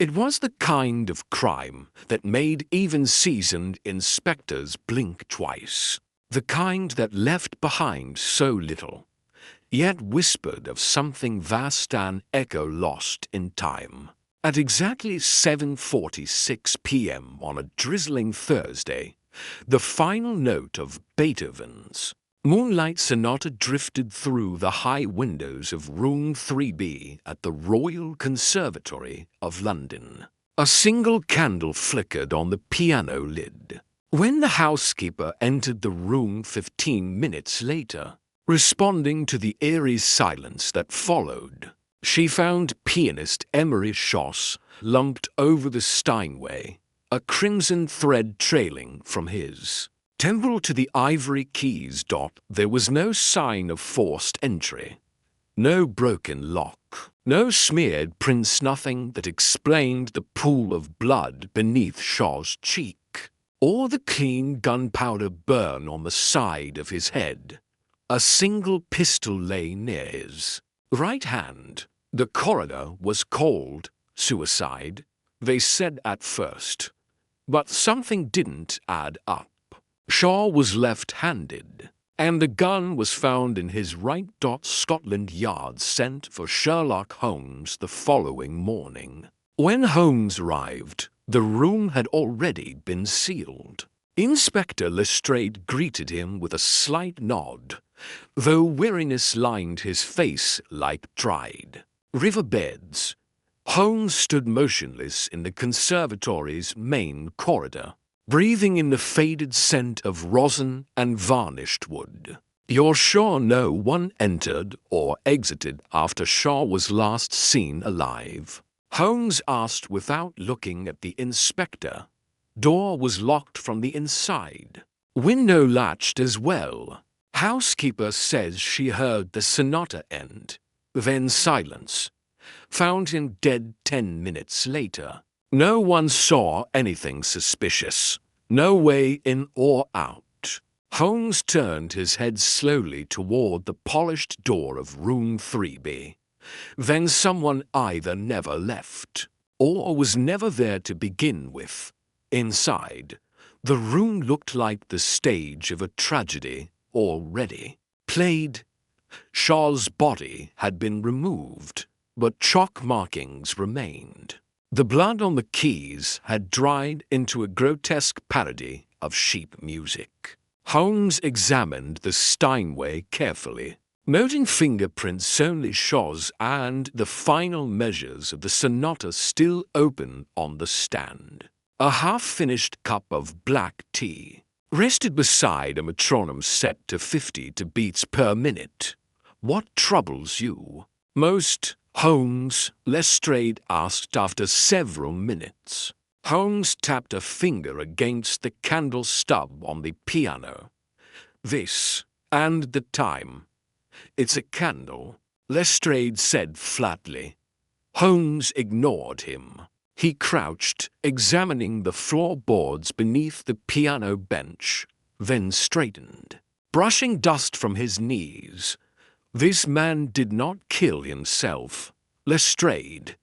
It was the kind of crime that made even seasoned inspectors blink twice, the kind that left behind so little, yet whispered of something vast and echo lost in time. At exactly 7:46 p.m. on a drizzling Thursday, the final note of Beethoven's Moonlight Sonata drifted through the high windows of Room 3B at the Royal Conservatory of London. A single candle flickered on the piano lid. When the housekeeper entered the room 15 minutes later, responding to the eerie silence that followed, she found pianist Emery Schoss lumped over the Steinway, a crimson thread trailing from his temple to the ivory keys. There was no sign of forced entry, no broken lock, no smeared prints, nothing that explained the pool of blood beneath Shaw's cheek, or the clean gunpowder burn on the side of his head. A single pistol lay near his right hand. The coroner was called. Suicide, they said at first, but something didn't add up. Shaw was left-handed, and the gun was found in his right. Scotland Yard sent for Sherlock Holmes the following morning. When Holmes arrived, the room had already been sealed. Inspector Lestrade greeted him with a slight nod, though weariness lined his face like dried riverbeds. Holmes stood motionless in the conservatory's main corridor, breathing in the faded scent of rosin and varnished wood. "You're sure no one entered or exited after Shaw was last seen alive?" Holmes asked without looking at the inspector. Door was locked from the inside. Window latched as well. Housekeeper says she heard the sonata end. Then silence. Found him dead 10 minutes later. No one saw anything suspicious. No way in or out. Holmes turned his head slowly toward the polished door of Room 3B. Then someone either never left, or was never there to begin with. Inside, the room looked like the stage of a tragedy already played. Shaw's body had been removed, but chalk markings remained. The blood on the keys had dried into a grotesque parody of sheet music. Holmes examined the Steinway carefully, noting fingerprints only Shaw's and the final measures of the sonata still open on the stand. A half-finished cup of black tea rested beside a metronome set to 50 beats per minute. "What troubles you most, Holmes?" Lestrade asked after several minutes. Holmes tapped a finger against the candle stub on the piano. "This, and the time. It's a candle," Lestrade said flatly. Holmes ignored him. He crouched, examining the floorboards beneath the piano bench, then straightened, brushing dust from his knees. This man did not kill himself. Lestrade.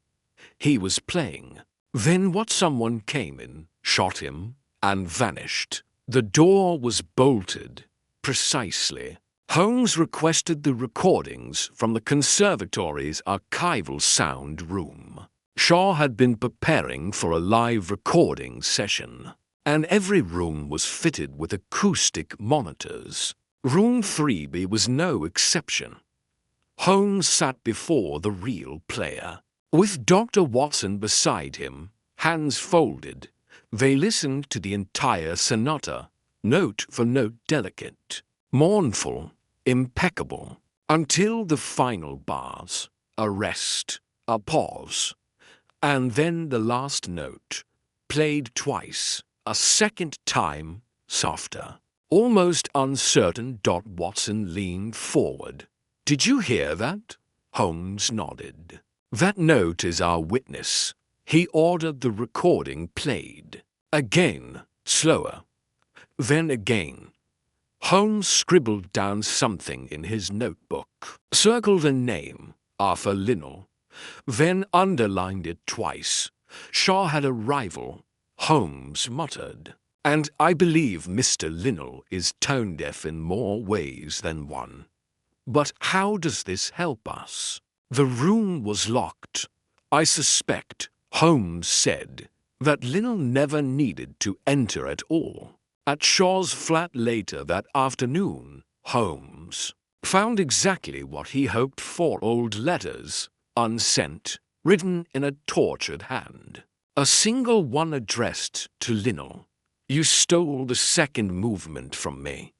He was playing. Then someone came in, shot him, and vanished. The door was bolted. Precisely. Holmes requested the recordings from the conservatory's archival sound room. Shaw had been preparing for a live recording session, and every room was fitted with acoustic monitors. Room 3B was no exception. Holmes sat before the real player. With Dr. Watson beside him, hands folded, they listened to the entire sonata, note for note, delicate, mournful, impeccable, until the final bars. A rest, a pause, and then the last note, played twice, a second time, softer, almost uncertain. Watson leaned forward. "Did you hear that?" Holmes nodded. "That note is our witness." He ordered the recording played. Again, slower. Then again. Holmes scribbled down something in his notebook, circled a name, Arthur Linnell, then underlined it twice, Shaw had a rival, Holmes muttered. And I believe Mr. Linnell is tone-deaf in more ways than one. But how does this help us? The room was locked. I suspect, Holmes said, that Linnell never needed to enter at all. At Shaw's flat later that afternoon, Holmes found exactly what he hoped for: old letters, unsent, written in a tortured hand. A single one addressed to Linnell. You stole the second movement from me.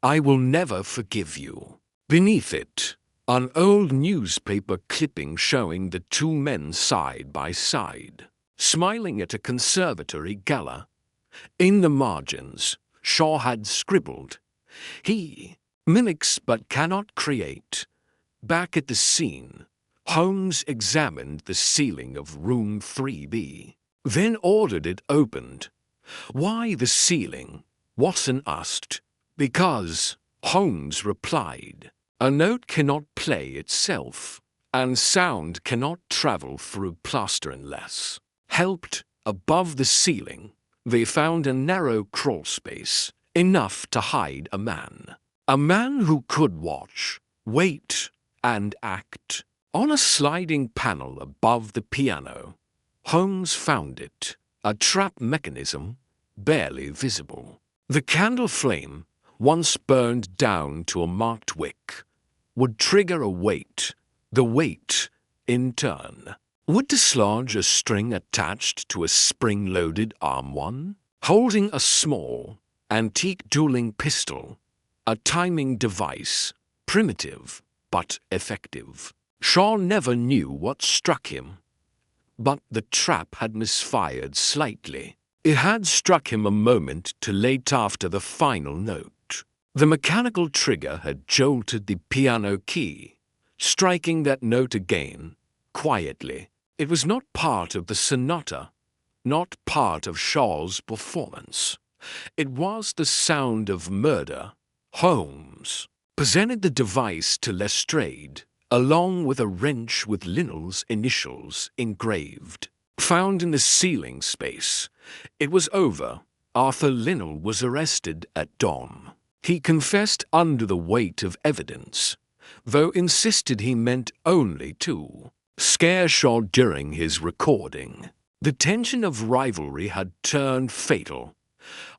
I will never forgive you. Beneath it, an old newspaper clipping showing the two men side by side, smiling at a conservatory gala. In the margins, Shaw had scribbled, "He mimics but cannot create." Back at the scene, Holmes examined the ceiling of room 3B, then ordered it opened. "Why the ceiling?" Watson asked. "Because," Holmes replied, "a note cannot play itself, and sound cannot travel through plaster unless helped." Above the ceiling, they found a narrow crawl space, enough to hide a man. A man who could watch, wait, and act. On a sliding panel above the piano, Holmes found it, a trap mechanism, barely visible. The candle flame, once burned down to a marked wick, would trigger a weight. The weight, in turn, would dislodge a string attached to a spring-loaded arm one, holding a small, antique dueling pistol, a timing device, primitive but effective. Shaw never knew what struck him, but the trap had misfired slightly. It had struck him a moment too late after the final note. The mechanical trigger had jolted the piano key, striking that note again, quietly. It was not part of the sonata, not part of Shaw's performance. It was the sound of murder. Holmes presented the device to Lestrade, along with a wrench with Linnell's initials engraved. Found in the ceiling space, it was over. Arthur Linnell was arrested at dawn. He confessed under the weight of evidence, though insisted he meant only to scare Shaw during his recording. The tension of rivalry had turned fatal.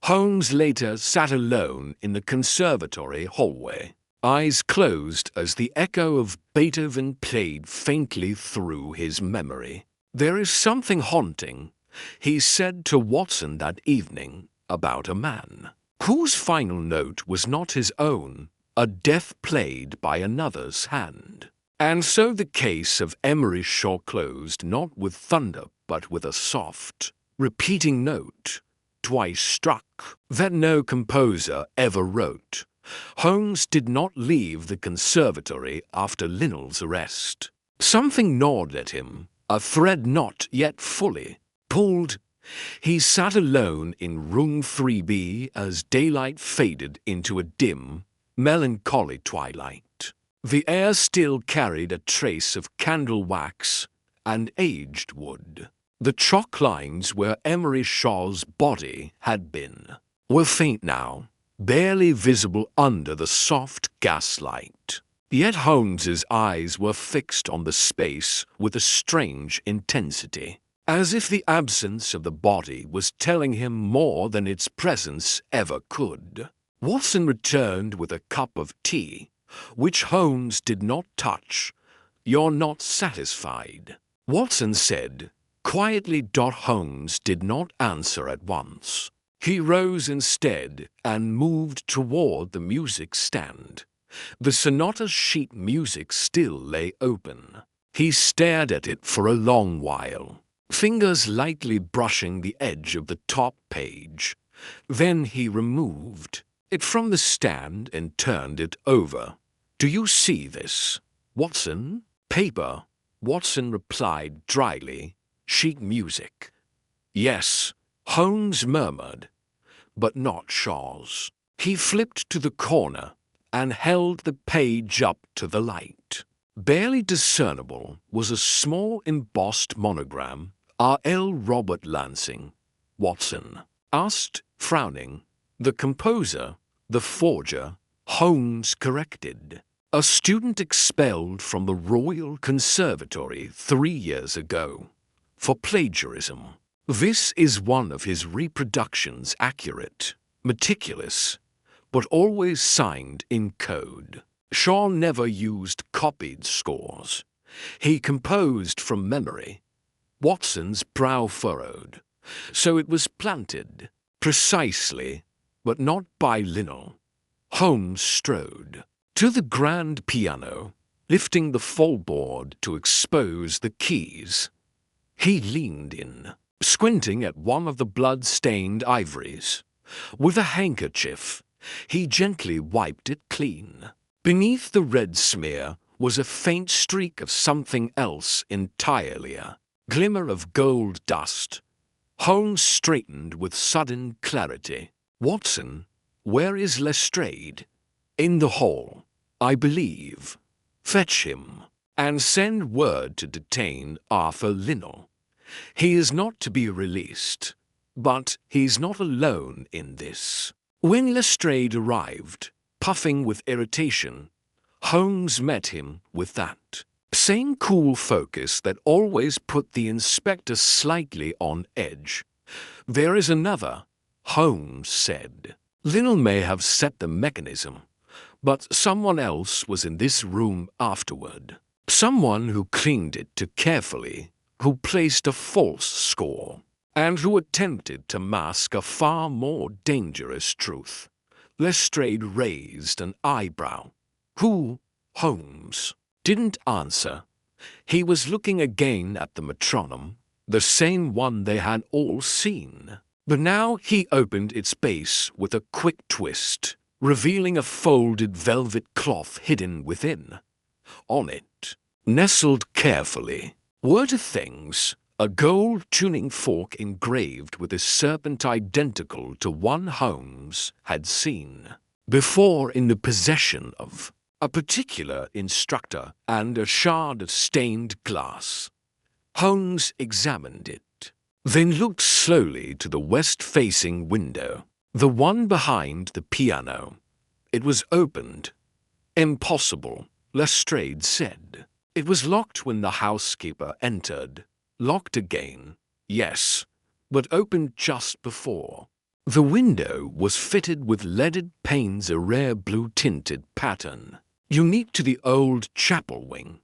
Holmes later sat alone in the conservatory hallway, eyes closed as the echo of Beethoven played faintly through his memory. "There is something haunting," he said to Watson that evening, about a man whose final note was not his own, a death played by another's hand. And so the case of Emery Shaw closed, not with thunder, but with a soft, repeating note, twice struck, that no composer ever wrote. Holmes did not leave the conservatory after Linnell's arrest. Something gnawed at him, a thread not yet fully pulled. He sat alone in room 3B as daylight faded into a dim, melancholy twilight. The air still carried a trace of candle wax and aged wood. The chalk lines where Emery Shaw's body had been were faint now, barely visible under the soft gaslight. Yet Holmes's eyes were fixed on the space with a strange intensity, as if the absence of the body was telling him more than its presence ever could. Watson returned with a cup of tea, which Holmes did not touch. "You're not satisfied?" Watson said, quietly. Holmes did not answer at once. He rose instead and moved toward the music stand. The sonata sheet music still lay open. He stared at it for a long while, fingers lightly brushing the edge of the top page. Then he removed it from the stand and turned it over. "Do you see this, Watson?" "Paper," Watson replied dryly. "Sheet music." "Yes," Holmes murmured, "but not Shaw's." He flipped to the corner and held the page up to the light. Barely discernible was a small embossed monogram R.L. Robert Lansing, Watson asked, frowning. The composer, the forger, Holmes corrected. A student expelled from the Royal Conservatory 3 years ago for plagiarism. This is one of his reproductions, accurate, meticulous, but always signed in code. Shaw never used copied scores. He composed from memory. Watson's brow furrowed, so it was planted, precisely, but not bilingual. Holmes strode to the grand piano, lifting the fallboard to expose the keys. He leaned in, squinting at one of the blood-stained ivories. With a handkerchief, he gently wiped it clean. Beneath the red smear was a faint streak of something else entirely, a glimmer of gold dust. Holmes straightened with sudden clarity. Watson, where is Lestrade? In the hall, I believe. Fetch him, and send word to detain Arthur Linnell. He is not to be released, but he's not alone in this. When Lestrade arrived, puffing with irritation, Holmes met him with that same cool focus that always put the inspector slightly on edge. There is another, Holmes said. Linnell may have set the mechanism, but someone else was in this room afterward. Someone who cleaned it too carefully, who placed a false score, and who attempted to mask a far more dangerous truth. Lestrade raised an eyebrow. Who? Holmes didn't answer. He was looking again at the metronome, the same one they had all seen. But now he opened its base with a quick twist, revealing a folded velvet cloth hidden within. On it, nestled carefully, were two things: a gold tuning fork engraved with a serpent identical to one Holmes had seen before in the possession of a particular instructor, and a shard of stained glass. Holmes examined it, then looked slowly to the west-facing window, the one behind the piano. It was opened. Impossible, Lestrade said. It was locked when the housekeeper entered. Locked again, yes, but opened just before. The window was fitted with leaded panes, a rare blue-tinted pattern, unique to the old chapel wing.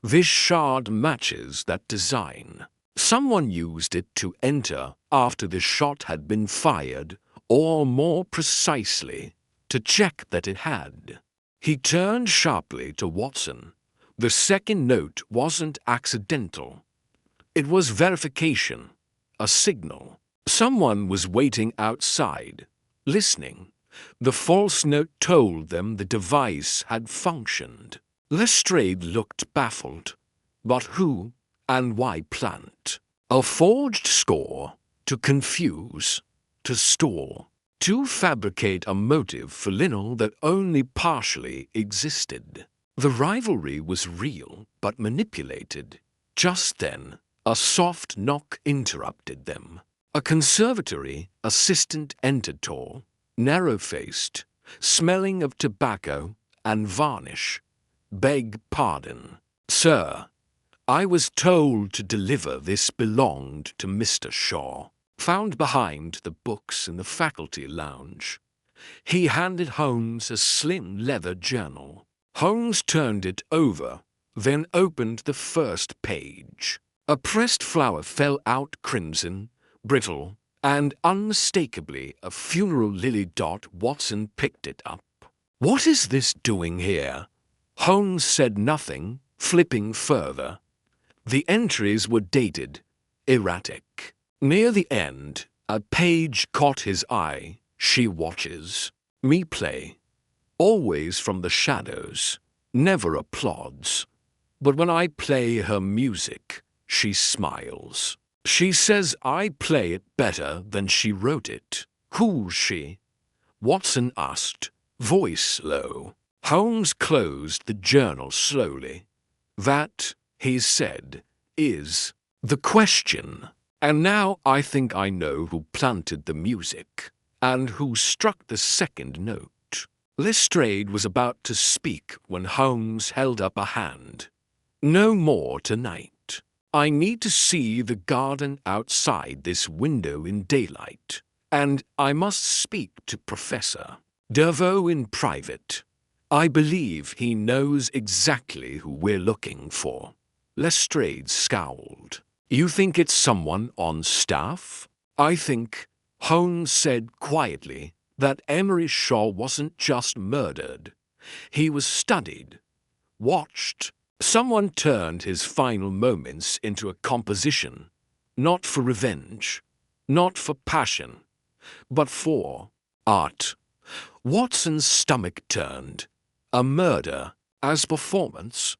This shard matches that design. Someone used it to enter after the shot had been fired, or more precisely, to check that it had. He turned sharply to Watson. The second note wasn't accidental. It was verification, a signal. Someone was waiting outside, listening. The false note told them the device had functioned. Lestrade looked baffled. But who and why plant? A forged score to confuse, to stall, to fabricate a motive for Linnell that only partially existed. The rivalry was real, but manipulated. Just then, a soft knock interrupted them. A conservatory assistant entered, tall, narrow-faced, smelling of tobacco and varnish. Beg pardon, sir. I was told to deliver this belonged to Mr. Shaw, found behind the books in the faculty lounge. He handed Holmes a slim leather journal. Holmes turned it over, then opened the first page. A pressed flower fell out crimson, brittle, and unmistakably a funeral lily. Watson picked it up. What is this doing here? Holmes said nothing, flipping further. The entries were dated, erratic. Near the end, a page caught his eye. She watches me play. Always from the shadows, never applauds. But when I play her music, she smiles. She says I play it better than she wrote it. Who's she? Watson asked, voice low. Holmes closed the journal slowly. That, he said, is The question. And now I think I know who planted the music, and who struck the second note. Lestrade was about to speak when Holmes held up a hand. No more tonight. I need to see the garden outside this window in daylight, and I must speak to Professor Dervaux in private. I believe he knows exactly who we're looking for. Lestrade scowled. You think it's someone on staff? I think, Holmes said quietly, that Emery Shaw wasn't just murdered. He was studied, watched. Someone turned his final moments into a composition, not for revenge, not for passion, but for art. Watson's stomach turned. A murder as performance?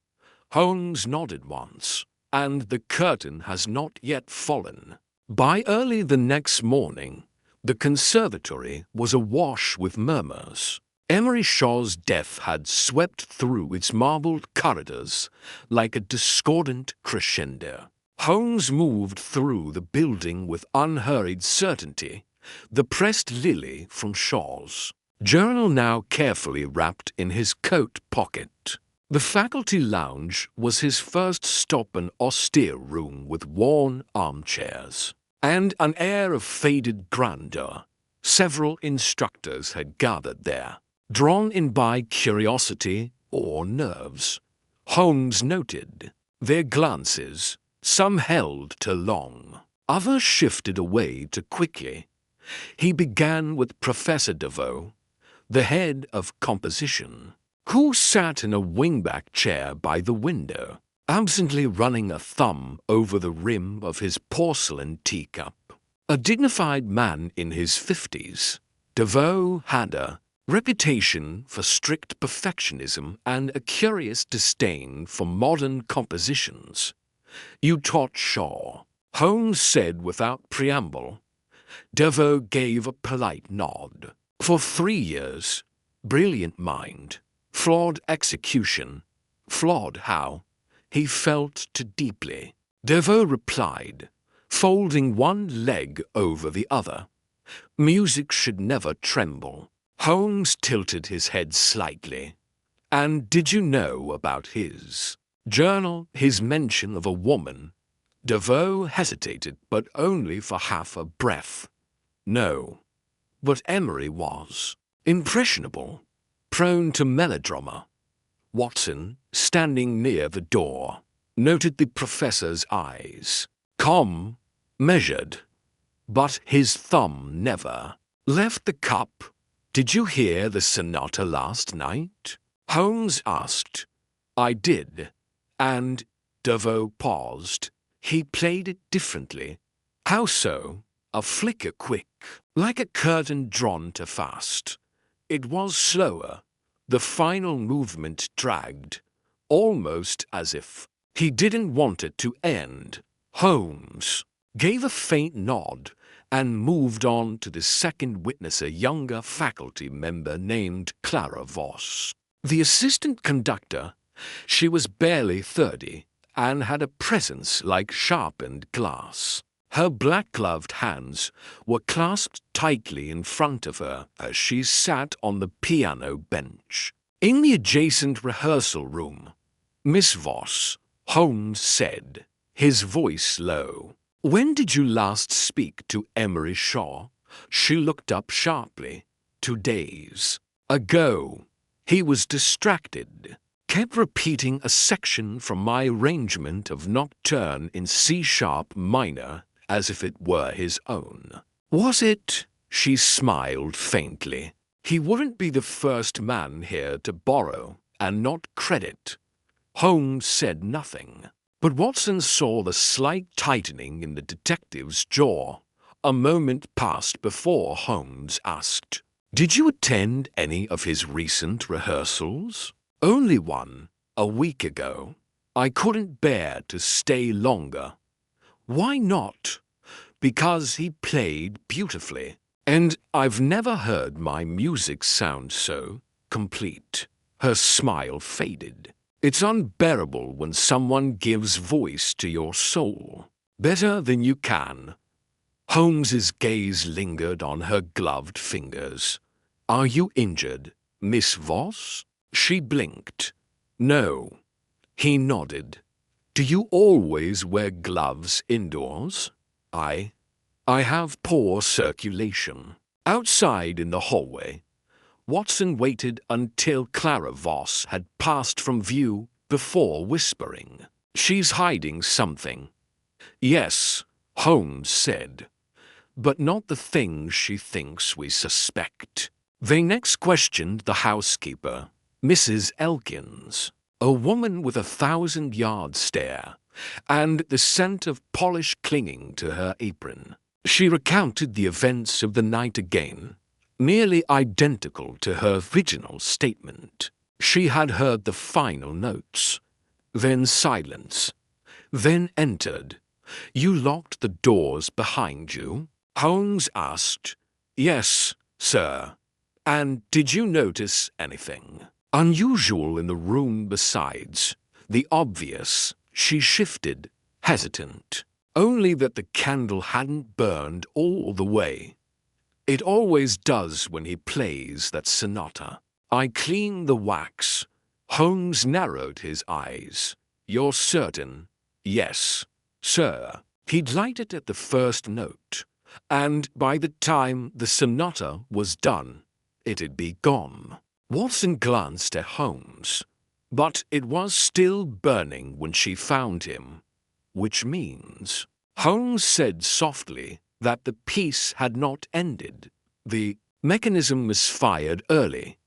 Holmes nodded once, and the curtain has not yet fallen. By early the next morning, the conservatory was awash with murmurs. Emery Shaw's death had swept through its marbled corridors like a discordant crescendo. Holmes moved through the building with unhurried certainty, the pressed lily from Shaw's journal now carefully wrapped in his coat pocket. The faculty lounge was his first stop, an austere room with worn armchairs and an air of faded grandeur. Several instructors had gathered there, drawn in by curiosity or nerves. Holmes noted their glances. Some held too long, others shifted away too quickly. He began with Professor Dervaux, the head of composition, who sat in a wingback chair by the window, absently running a thumb over the rim of his porcelain teacup. A dignified man in his 50s, Dervaux had a reputation for strict perfectionism and a curious disdain for modern compositions. You taught Shaw, Holmes said without preamble. Dervaux gave a polite nod. For 3 years, brilliant mind, flawed execution. Flawed how? He felt too deeply. Dervaux replied, folding one leg over the other. Music should never tremble. Holmes tilted his head slightly. And did you know about his journal, his mention of a woman? Dervaux hesitated, but only for half a breath. No. But Emery was impressionable, prone to melodrama. Watson, standing near the door, noted the professor's eyes. Calm, measured, but his thumb never left the cup. Did you hear the sonata last night? Holmes asked. I did, and Dervaux paused. He played it differently. How so? A flicker quick, like a curtain drawn too fast. It was slower. The final movement dragged, almost as if he didn't want it to end. Holmes gave a faint nod and moved on to the second witness, a younger faculty member named Clara Voss. The assistant conductor. She was barely 30 and had a presence like sharpened glass. Her black-gloved hands were clasped tightly in front of her as she sat on the piano bench. In the adjacent rehearsal room, Miss Voss, Holmes said, his voice low. When did you last speak to Emery Shaw? She looked up sharply. 2 days ago. He was distracted. Kept repeating a section from my arrangement of Nocturne in C-sharp minor as if it were his own. Was it? She smiled faintly. He wouldn't be the first man here to borrow and not credit. Holmes said nothing, but Watson saw the slight tightening in the detective's jaw. A moment passed before Holmes asked, Did you attend any of his recent rehearsals? Only one, a week ago. I couldn't bear to stay longer. Why not? Because he played beautifully, and I've never heard my music sound so complete. Her smile faded. It's unbearable when someone gives voice to your soul. Better than you can. Holmes's gaze lingered on her gloved fingers. Are you injured, Miss Voss? She blinked. No. He nodded. Do you always wear gloves indoors? I have poor circulation. Outside in the hallway, Watson waited until Clara Voss had passed from view before whispering. She's hiding something. Yes, Holmes said, but not the things she thinks we suspect. They next questioned the housekeeper, Mrs. Elkins, a woman with a 1,000-yard stare, and the scent of polish clinging to her apron. She recounted the events of the night again, nearly identical to her original statement. She had heard the final notes, then silence, then entered. You locked the doors behind you? Holmes asked. Yes, sir. And did you notice anything unusual in the room besides the obvious? She shifted, hesitant. Only that the candle hadn't burned all the way. It always does when he plays that sonata. I cleaned the wax. Holmes narrowed his eyes. You're certain? Yes, sir. He'd lighted at the first note, and by the time the sonata was done, it'd be gone. Watson glanced at Holmes, but it was still burning when she found him, which means, Holmes said softly, that the piece had not ended. The mechanism misfired early.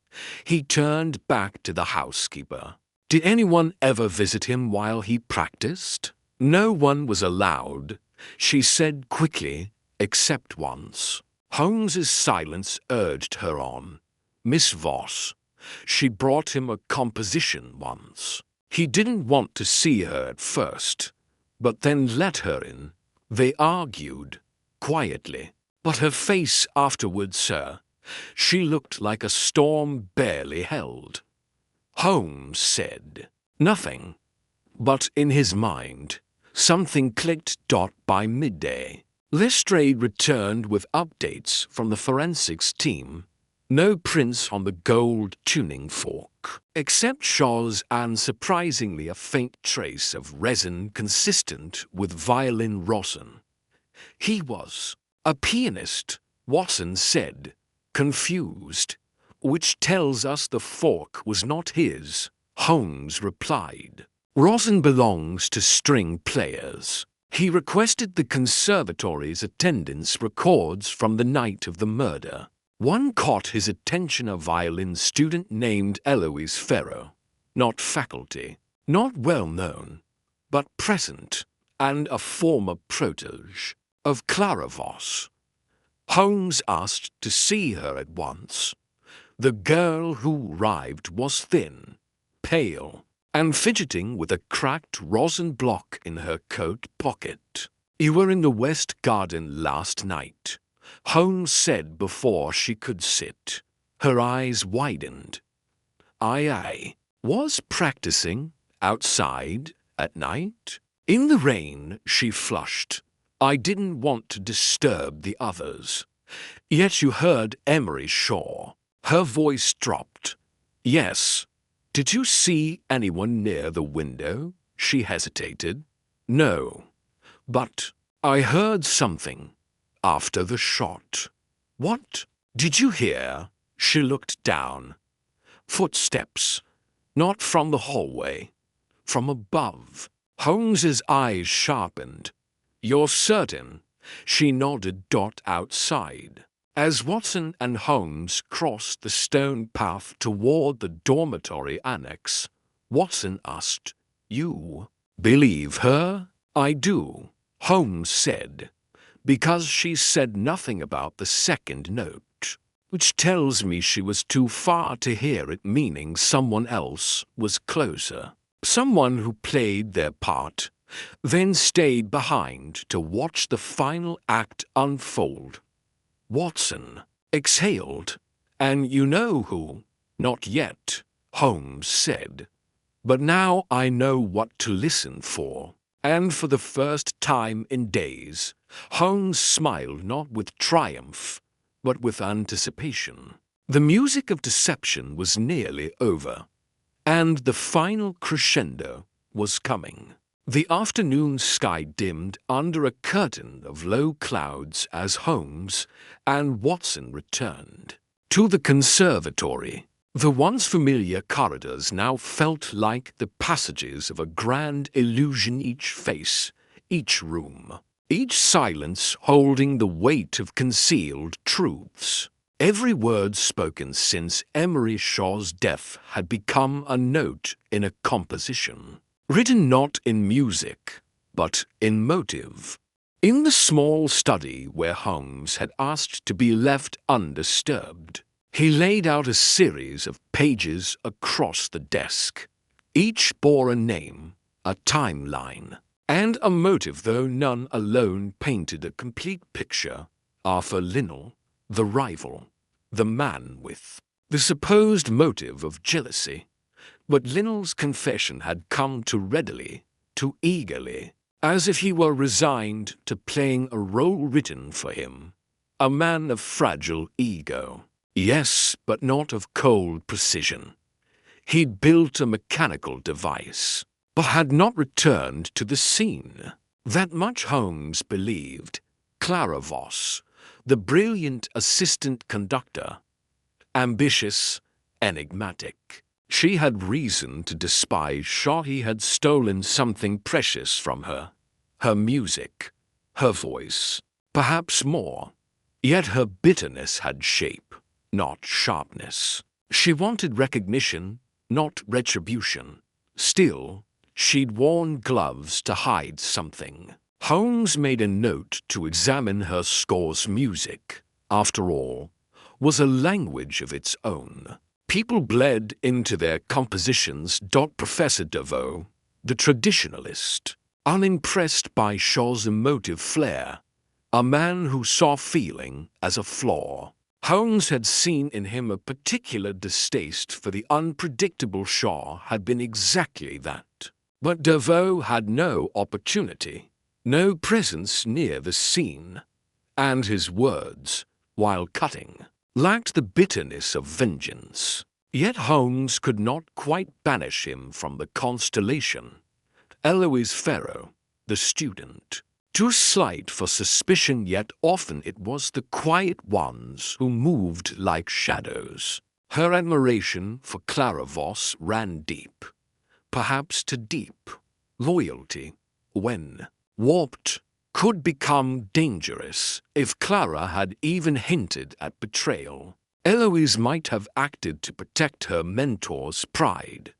He turned back to the housekeeper. Did anyone ever visit him while he practiced? No one was allowed, she said quickly, except once. Holmes's silence urged her on. Miss Voss. She brought him a composition once. He didn't want to see her at first, but then let her in. They argued, quietly. But her face afterwards, sir, she looked like a storm barely held. Holmes said nothing, but in his mind, something clicked. By midday, Lestrade returned with updates from the forensics team. No prints on the gold tuning fork, except Shaw's and surprisingly a faint trace of resin consistent with violin rosin. He was a pianist, Watson said, confused, which tells us the fork was not his. Holmes replied, rosin belongs to string players. He requested the conservatory's attendance records from the night of the murder. One caught his attention, a violin student named Eloise Ferro, not faculty, not well known, but present, and a former protege of Clara Voss. Holmes asked to see her at once. The girl who arrived was thin, pale, and fidgeting with a cracked rosin block in her coat pocket. You were in the West Garden last night, Holmes said before she could sit. Her eyes widened. I was practicing outside at night. In the rain, she flushed. I didn't want to disturb the others. Yet you heard Emery Shaw. Her voice dropped. Yes. Did you see anyone near the window? She hesitated. No. But I heard something after the shot. What did you hear? She looked down. Footsteps. Not from the hallway. From above. Holmes's eyes sharpened. You're certain? She nodded. Outside. As Watson and Holmes crossed the stone path toward the dormitory annex, Watson asked, You believe her? I do, Holmes said, because she said nothing about the second note, which tells me she was too far to hear it, meaning someone else was closer. Someone who played their part, then stayed behind to watch the final act unfold. Watson exhaled. And you know who? Not yet, Holmes said. But now I know what to listen for. And for the first time in days, Holmes smiled not with triumph, but with anticipation. The music of deception was nearly over, and the final crescendo was coming. The afternoon sky dimmed under a curtain of low clouds as Holmes and Watson returned to the conservatory. The once familiar corridors now felt like the passages of a grand illusion, each face, each room, each silence holding the weight of concealed truths. Every word spoken since Emery Shaw's death had become a note in a composition, written not in music, but in motive. In the small study where Holmes had asked to be left undisturbed, he laid out a series of pages across the desk. Each bore a name, a timeline, and a motive, though none alone painted a complete picture. Arthur Linnell, the rival, the man with the supposed motive of jealousy. But Linnell's confession had come too readily, too eagerly, as if he were resigned to playing a role written for him, a man of fragile ego. Yes, but not of cold precision. He'd built a mechanical device, but had not returned to the scene. That much Holmes believed. Clara Voss, the brilliant assistant conductor, ambitious, enigmatic. She had reason to despise Shaw. He had stolen something precious from her. Her music, her voice, perhaps more. Yet her bitterness had shape, not sharpness. She wanted recognition, not retribution. Still, she'd worn gloves to hide something. Holmes made a note to examine her score's music. After all, was a language of its own. People bled into their compositions. Professor Devoe, the traditionalist, unimpressed by Shaw's emotive flair, a man who saw feeling as a flaw. Holmes had seen in him a particular distaste for the unpredictable. Shaw had been exactly that. But Devoe had no opportunity, no presence near the scene, and his words, while cutting, lacked the bitterness of vengeance. Yet Holmes could not quite banish him from the constellation. Eloise Ferro, the student, too slight for suspicion, yet often it was the quiet ones who moved like shadows. Her admiration for Clara Voss ran deep, perhaps too deep. Loyalty, when warped, could become dangerous. If Clara had even hinted at betrayal, Eloise might have acted to protect her mentor's pride.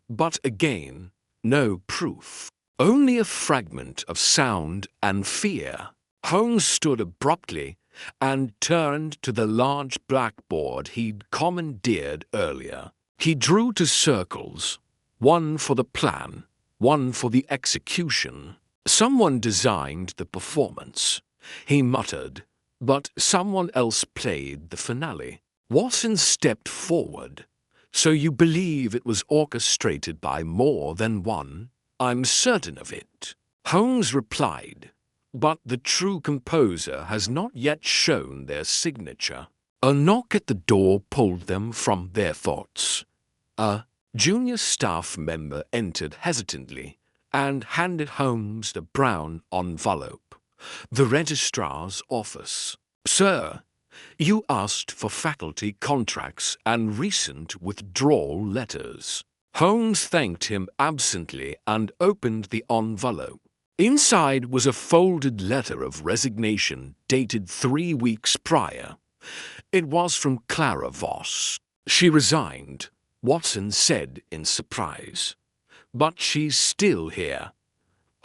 But again, no proof. Only a fragment of sound and fear. Holmes stood abruptly and turned to the large blackboard he'd commandeered earlier. He drew two circles, one for the plan, one for the execution. Someone designed the performance, he muttered, but someone else played the finale. Watson stepped forward. So you believe it was orchestrated by more than one? I'm certain of it, Holmes replied, but the true composer has not yet shown their signature. A knock at the door pulled them from their thoughts. A junior staff member entered hesitantly and handed Holmes the brown envelope. The registrar's office. Sir, you asked for faculty contracts and recent withdrawal letters. Holmes thanked him absently and opened the envelope. Inside was a folded letter of resignation dated 3 weeks prior. It was from Clara Voss. She resigned, Watson said in surprise. But she's still here.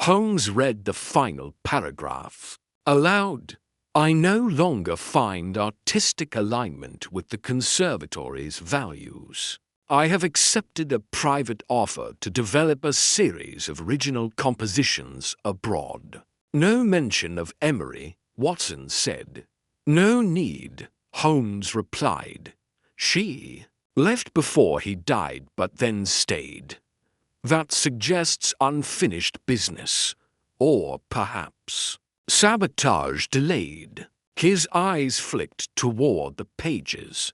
Holmes read the final paragraph. Aloud, I no longer find artistic alignment with the conservatory's values. I have accepted a private offer to develop a series of original compositions abroad. No mention of Emery, Watson said. No need, Holmes replied. She left before he died but then stayed. That suggests unfinished business, or perhaps sabotage delayed. His eyes flicked toward the pages.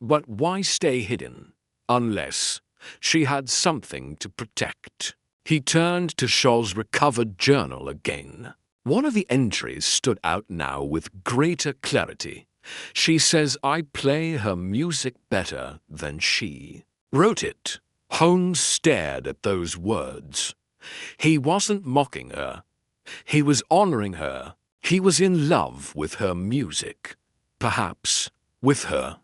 But why stay hidden, unless she had something to protect? He turned to Shaw's recovered journal again. One of the entries stood out now with greater clarity. She says I play her music better than she wrote it. Holmes stared at those words. He wasn't mocking her. He was honoring her. He was in love with her music. Perhaps with her.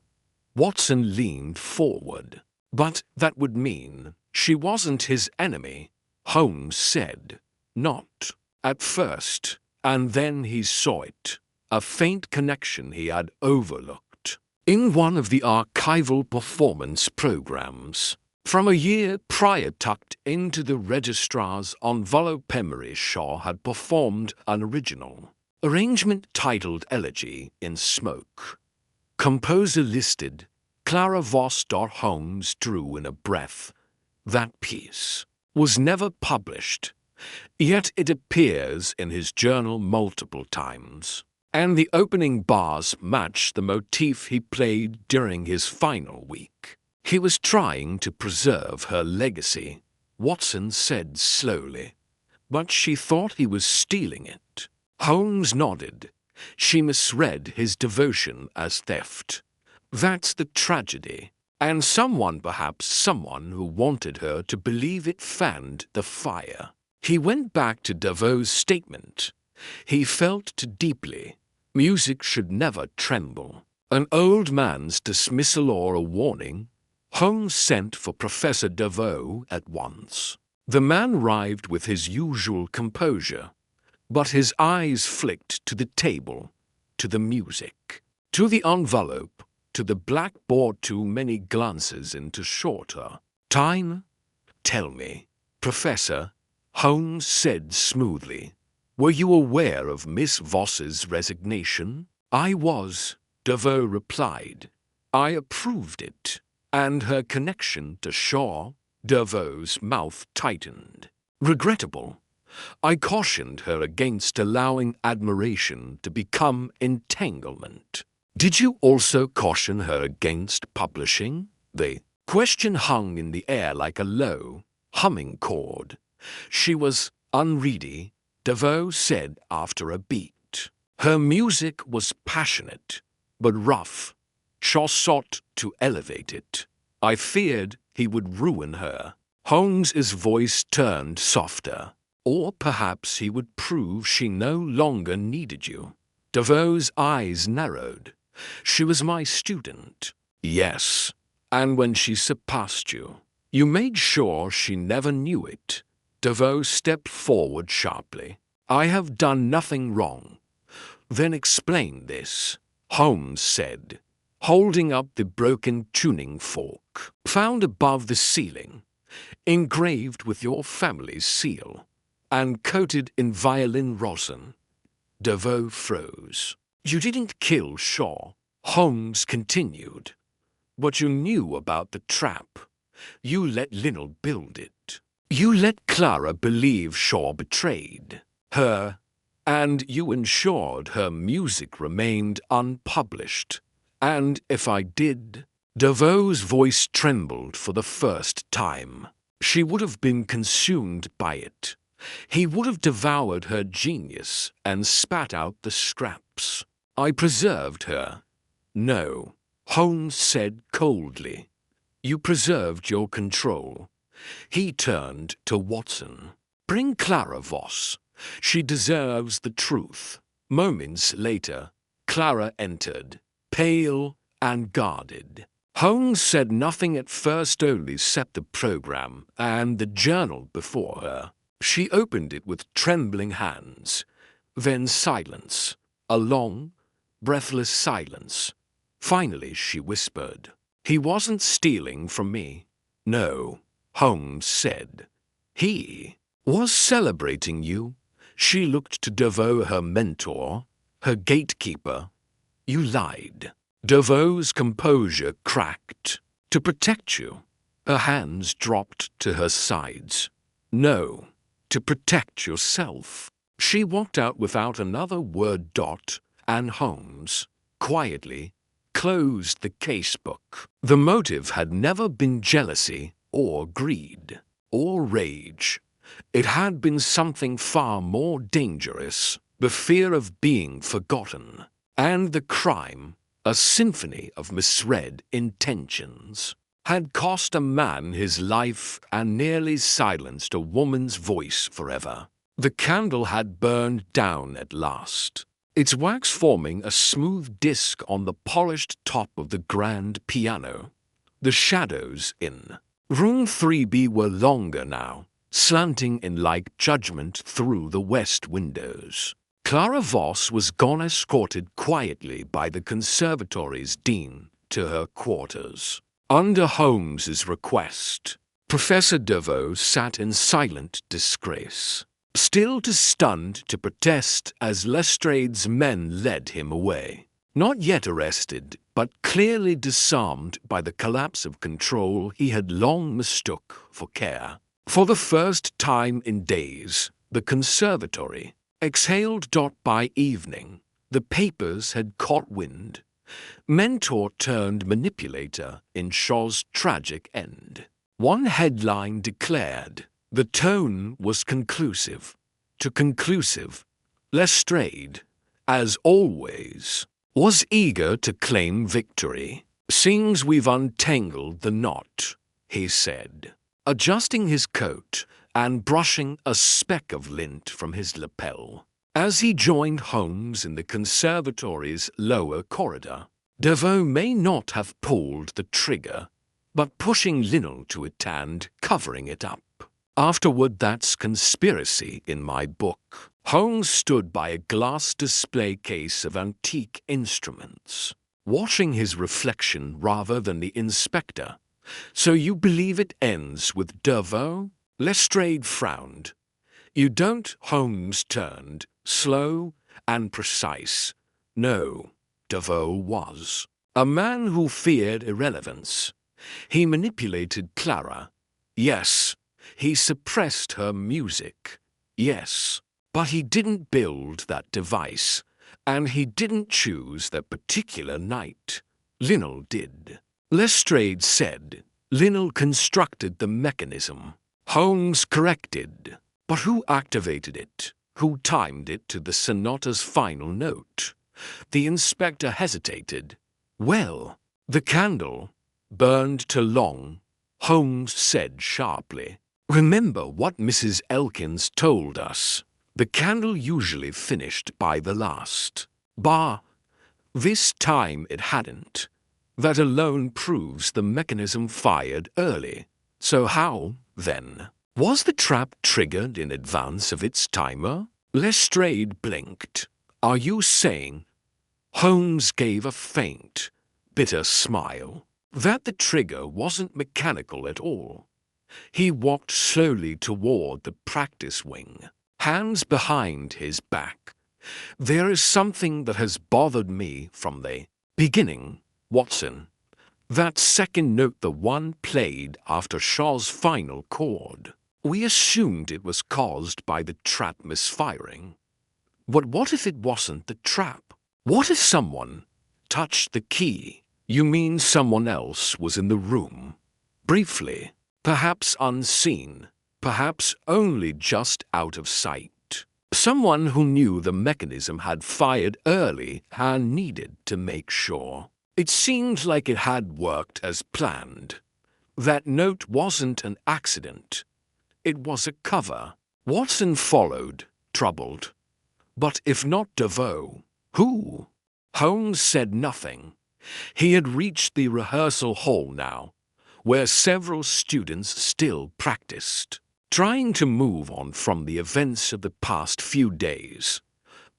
Watson leaned forward. But that would mean she wasn't his enemy, Holmes said. Not at first. And then he saw it. A faint connection he had overlooked. In one of the archival performance programs, from a year prior, tucked into the registrar's envelope memory, Shaw had performed an original arrangement titled Elegy in Smoke. Composer listed, Clara Voss. Holmes drew in a breath. That piece was never published, yet it appears in his journal multiple times, and the opening bars match the motif he played during his final week. He was trying to preserve her legacy, Watson said slowly, but she thought he was stealing it. Holmes nodded. She misread his devotion as theft. That's the tragedy. And perhaps someone who wanted her to believe it fanned the fire. He went back to Devoe's statement. He felt too deeply. Music should never tremble. An old man's dismissal or a warning. Holmes sent for Professor Devoe at once. The man arrived with his usual composure, but his eyes flicked to the table, to the music, to the envelope, to the blackboard. Too many glances into shorter time. Tell me, Professor, Holmes said smoothly, were you aware of Miss Voss's resignation? I was, Devoe replied. I approved it. And her connection to Shaw? Devoe's mouth tightened. Regrettable. I cautioned her against allowing admiration to become entanglement. Did you also caution her against publishing? The question hung in the air like a low, humming chord. She was unready, Devoe said after a beat. Her music was passionate, but rough. Shaw sought to elevate it. I feared he would ruin her. Holmes's voice turned softer. Or perhaps he would prove she no longer needed you. Devoe's eyes narrowed. She was my student. Yes. And when she surpassed you, you made sure she never knew it. Devoe stepped forward sharply. I have done nothing wrong. Then explain this, Holmes said, holding up the broken tuning fork, found above the ceiling, engraved with your family's seal, and coated in violin rosin. Devoe froze. You didn't kill Shaw, Holmes continued, but you knew about the trap. You let Linnell build it. You let Clara believe Shaw betrayed her, and you ensured her music remained unpublished. And if I did, Devoe's voice trembled for the first time. She would have been consumed by it. He would have devoured her genius and spat out the scraps. I preserved her. No, Holmes said coldly. You preserved your control. He turned to Watson. Bring Clara Voss. She deserves the truth. Moments later, Clara entered, pale and guarded. Holmes said nothing at first, only set the program and the journal before her. She opened it with trembling hands. Then silence. A long, breathless silence. Finally she whispered, He wasn't stealing from me. No, Holmes said. He was celebrating you. She looked to Devoe, her mentor, her gatekeeper. You lied. Devoe's composure cracked. To protect you. Her hands dropped to her sides. No, to protect yourself. She walked out without another word. And Holmes, quietly, closed the casebook. The motive had never been jealousy or greed or rage. It had been something far more dangerous, the fear of being forgotten, and the crime, a symphony of misread intentions, had cost a man his life and nearly silenced a woman's voice forever. The candle had burned down at last, its wax forming a smooth disk on the polished top of the grand piano. The shadows in room 3B were longer now, slanting in like judgment through the west windows. Clara Voss was gone, escorted quietly by the conservatory's dean to her quarters. Under Holmes's request, Professor Deveau sat in silent disgrace, still too stunned to protest as Lestrade's men led him away. Not yet arrested, but clearly disarmed by the collapse of control he had long mistook for care. For the first time in days, the conservatory exhaled. By evening, the papers had caught wind. Mentor turned manipulator in Shaw's tragic end. One headline declared, the tone was conclusive. To conclusive, Lestrade, as always, was eager to claim victory. Seems we've untangled the knot, he said, adjusting his coat and brushing a speck of lint from his lapel. As he joined Holmes in the conservatory's lower corridor, Deveau may not have pulled the trigger, but pushing Linnell to it and covering it up. Afterward, that's conspiracy in my book. Holmes stood by a glass display case of antique instruments, watching his reflection rather than the inspector. So you believe it ends with Deveau? Lestrade frowned. You don't. Holmes turned, slow and precise. No, Deveau was a man who feared irrelevance. He manipulated Clara. Yes, he suppressed her music. Yes, but he didn't build that device, and he didn't choose that particular night. Linnell did. Lestrade said Linnell constructed the mechanism. Holmes corrected. But who activated it? Who timed it to the sonata's final note? The inspector hesitated. Well, the candle burned too long, Holmes said sharply. Remember what Mrs. Elkins told us. The candle usually finished by the last bar. This time it hadn't. That alone proves the mechanism fired early. So how, then, was the trap triggered in advance of its timer? Lestrade blinked. Are you saying? Holmes gave a faint, bitter smile. That the trigger wasn't mechanical at all. He walked slowly toward the practice wing, hands behind his back. There is something that has bothered me from the beginning, Watson. That second note, the one played after Shaw's final chord. We assumed it was caused by the trap misfiring. But what if it wasn't the trap? What if someone touched the key? You mean someone else was in the room? Briefly, perhaps unseen, perhaps only just out of sight. Someone who knew the mechanism had fired early and needed to make sure. It seemed like it had worked as planned. That note wasn't an accident. It was a cover. Watson followed, troubled. But if not Deveau, who? Holmes said nothing. He had reached the rehearsal hall now, where several students still practiced, trying to move on from the events of the past few days.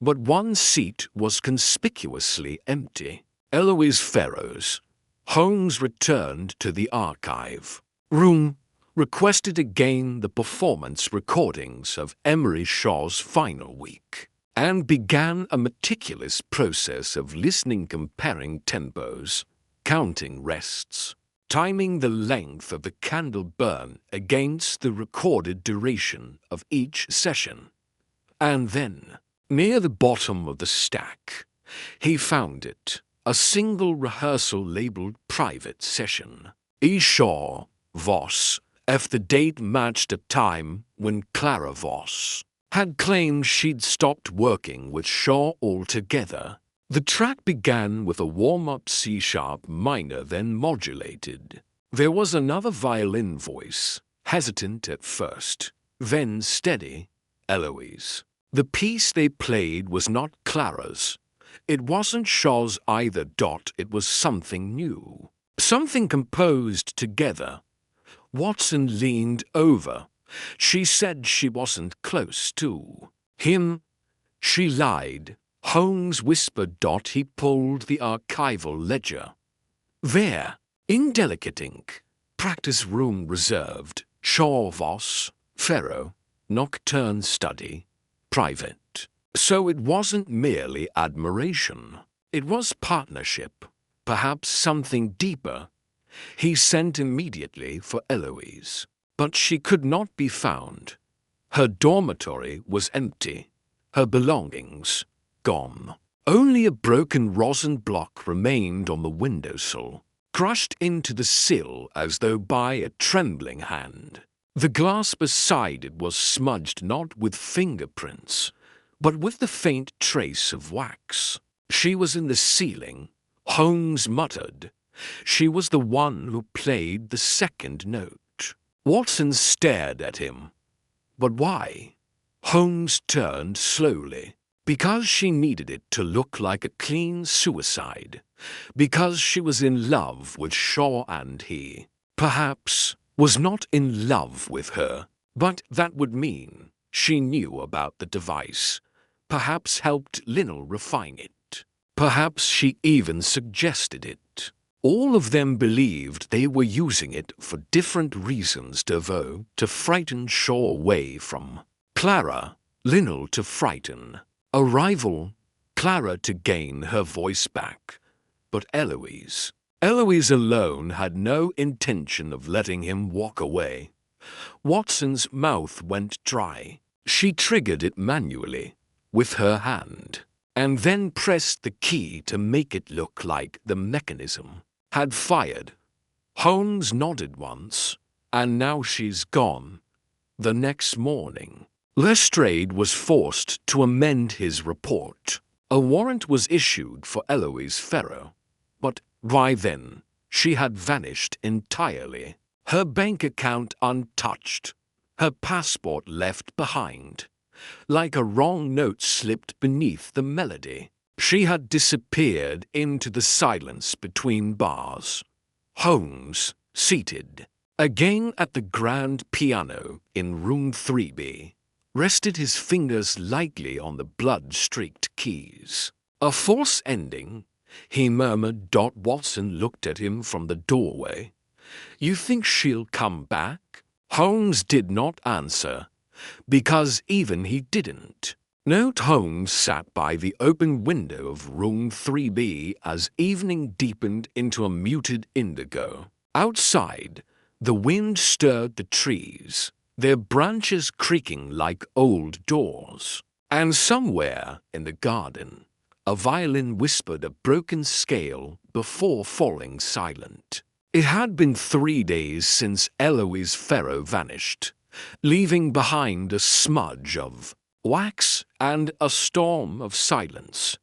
But one seat was conspicuously empty. Eloise Ferrers. Holmes returned to the archive room, requested again the performance recordings of Emery Shaw's final week, and began a meticulous process of listening, comparing tempos, counting rests. timing the length of the candle burn against the recorded duration of each session. And then, near the bottom of the stack, he found it, a single rehearsal labeled private session. Shaw, Voss, if the date matched a time when Clara Voss had claimed she'd stopped working with Shaw altogether. The track began with a warm-up C-sharp minor, then modulated. There was another violin voice, hesitant at first, then steady, Eloise. The piece they played was not Clara's. It wasn't Shaw's either. It was something new, something composed together. Watson leaned over. She said she wasn't close to him. She lied. Holmes whispered. He pulled the archival ledger. There, in delicate ink, practice room reserved, Shaw Voss, Ferro, nocturne study, private. So it wasn't merely admiration. It was partnership, perhaps something deeper. He sent immediately for Eloise, but she could not be found. Her dormitory was empty, her belongings gone. Only a broken rosin block remained on the windowsill, crushed into the sill as though by a trembling hand. The glass beside it was smudged not with fingerprints, but with the faint trace of wax. She was in the ceiling, Holmes muttered. She was the one who played the second note. Watson stared at him. But why? Holmes turned slowly. Because she needed it to look like a clean suicide. Because she was in love with Shaw and he, perhaps, was not in love with her. But that would mean she knew about the device, perhaps helped Linnell refine it. Perhaps she even suggested it. All of them believed they were using it for different reasons. Devoe to frighten Shaw away from Clara, Linnell to frighten a rival, Clara to gain her voice back. But Eloise alone had no intention of letting him walk away. Watson's mouth went dry. She triggered it manually, with her hand, and then pressed the key to make it look like the mechanism had fired. Holmes nodded once, and now she's gone. The next morning, Lestrade was forced to amend his report. A warrant was issued for Eloise Ferro, but by then she had vanished entirely. Her bank account untouched, her passport left behind. Like a wrong note slipped beneath the melody, she had disappeared into the silence between bars. Holmes, seated again at the grand piano in room 3B, rested his fingers lightly on the blood-streaked keys. A false ending, he murmured. Watson looked at him from the doorway. You think she'll come back? Holmes did not answer, because even he didn't. Note Holmes sat by the open window of room 3B as evening deepened into a muted indigo. Outside, the wind stirred the trees, their branches creaking like old doors. And somewhere in the garden, a violin whispered a broken scale before falling silent. It had been 3 days since Eloise Ferro vanished, leaving behind a smudge of wax and a storm of silence.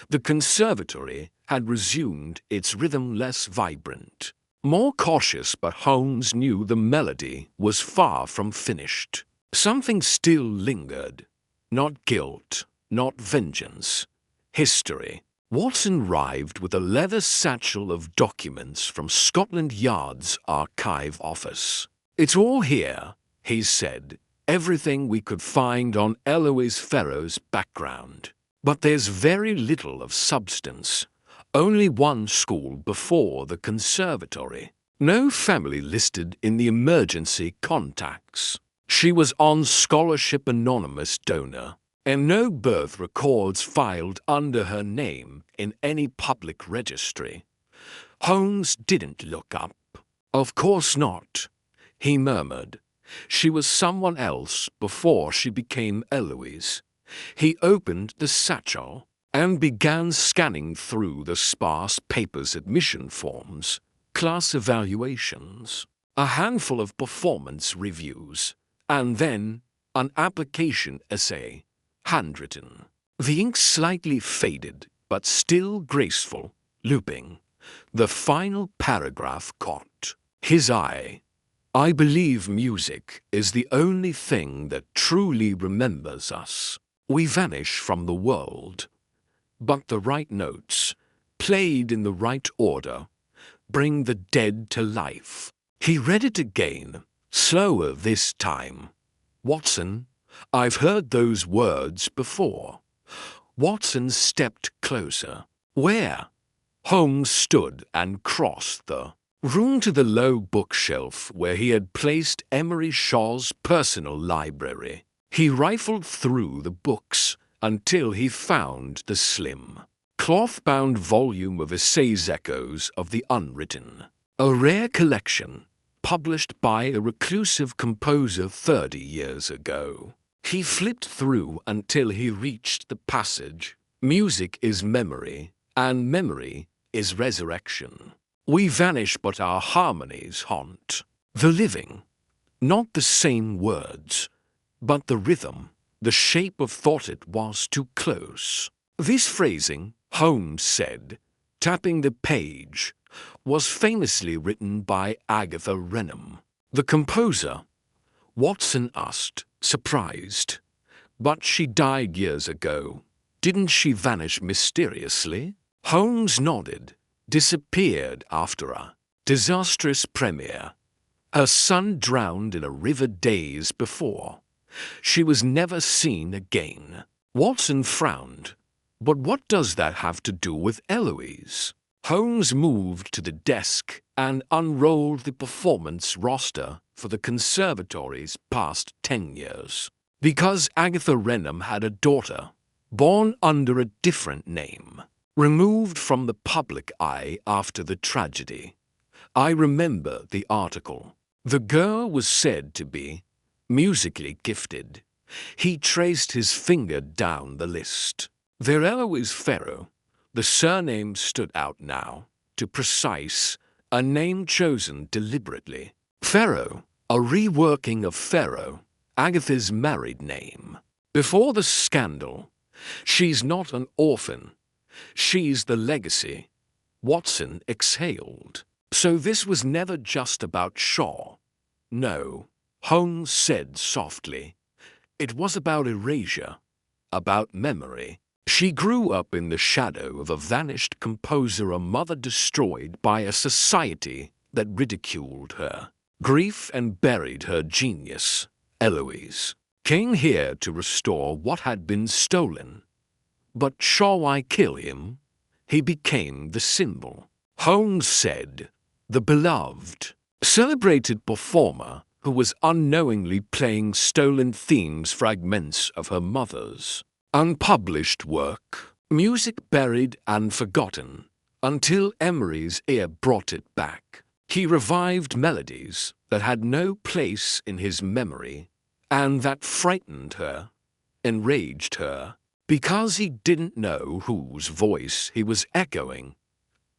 The conservatory had resumed its rhythm, less vibrant, more cautious, but Holmes knew the melody was far from finished. Something still lingered. Not guilt, not vengeance. History. Watson arrived with a leather satchel of documents from Scotland Yard's archive office. It's all here, he said. Everything we could find on Eloise Ferro's background. But there's very little of substance. Only one school before the conservatory. No family listed in the emergency contacts. She was on scholarship anonymous donor, and no birth records filed under her name in any public registry. Holmes didn't look up. "Of course not," he murmured. "She was someone else before she became Eloise." He opened the satchel and began scanning through the sparse papers, admission forms, class evaluations, a handful of performance reviews, and then an application essay, handwritten. The ink slightly faded, but still graceful, looping. The final paragraph caught his eye. "I believe music is the only thing that truly remembers us. We vanish from the world, but the right notes, played in the right order, bring the dead to life." He read it again, slower this time. "Watson, I've heard those words before." Watson stepped closer. "Where?" Holmes stood and crossed the room to the low bookshelf where he had placed Emery Shaw's personal library. He rifled through the books until he found the slim, cloth-bound volume of essays, Echoes of the Unwritten, a rare collection published by a reclusive composer 30 years ago. He flipped through until he reached the passage, "Music is memory, and memory is resurrection. We vanish, but our harmonies haunt the living." Not the same words, but the rhythm, the shape of thought. It was too close. This phrasing, Holmes said, tapping the page, was famously written by Agatha Renham. "The composer?" Watson asked, surprised. "But she died years ago. Didn't she vanish mysteriously?" Holmes nodded. "Disappeared after a disastrous premiere. Her son drowned in a river days before. She was never seen again." Watson frowned. "But what does that have to do with Eloise?" Holmes moved to the desk and unrolled the performance roster for the conservatory's past 10 years. "Because Agatha Renham had a daughter, born under a different name, removed from the public eye after the tragedy. I remember the article. The girl was said to be musically gifted." He traced his finger down the list. "Their Eloise Ferro." The surname stood out now, too precise, a name chosen deliberately. Ferro, a reworking of Pharaoh, Agatha's married name. Before the scandal, she's not an orphan. She's the legacy. Watson exhaled. "So this was never just about Shaw." "No," Holmes said softly. "It was about erasure, about memory. She grew up in the shadow of a vanished composer, a mother destroyed by a society that ridiculed her. Grief and buried her genius. Eloise came here to restore what had been stolen. But shall I kill him?" He became the symbol. Holmes said, "The beloved, celebrated performer who was unknowingly playing stolen themes, fragments of her mother's unpublished work, music buried and forgotten, until Emery's ear brought it back. He revived melodies that had no place in his memory, and that frightened her, enraged her, because he didn't know whose voice he was echoing."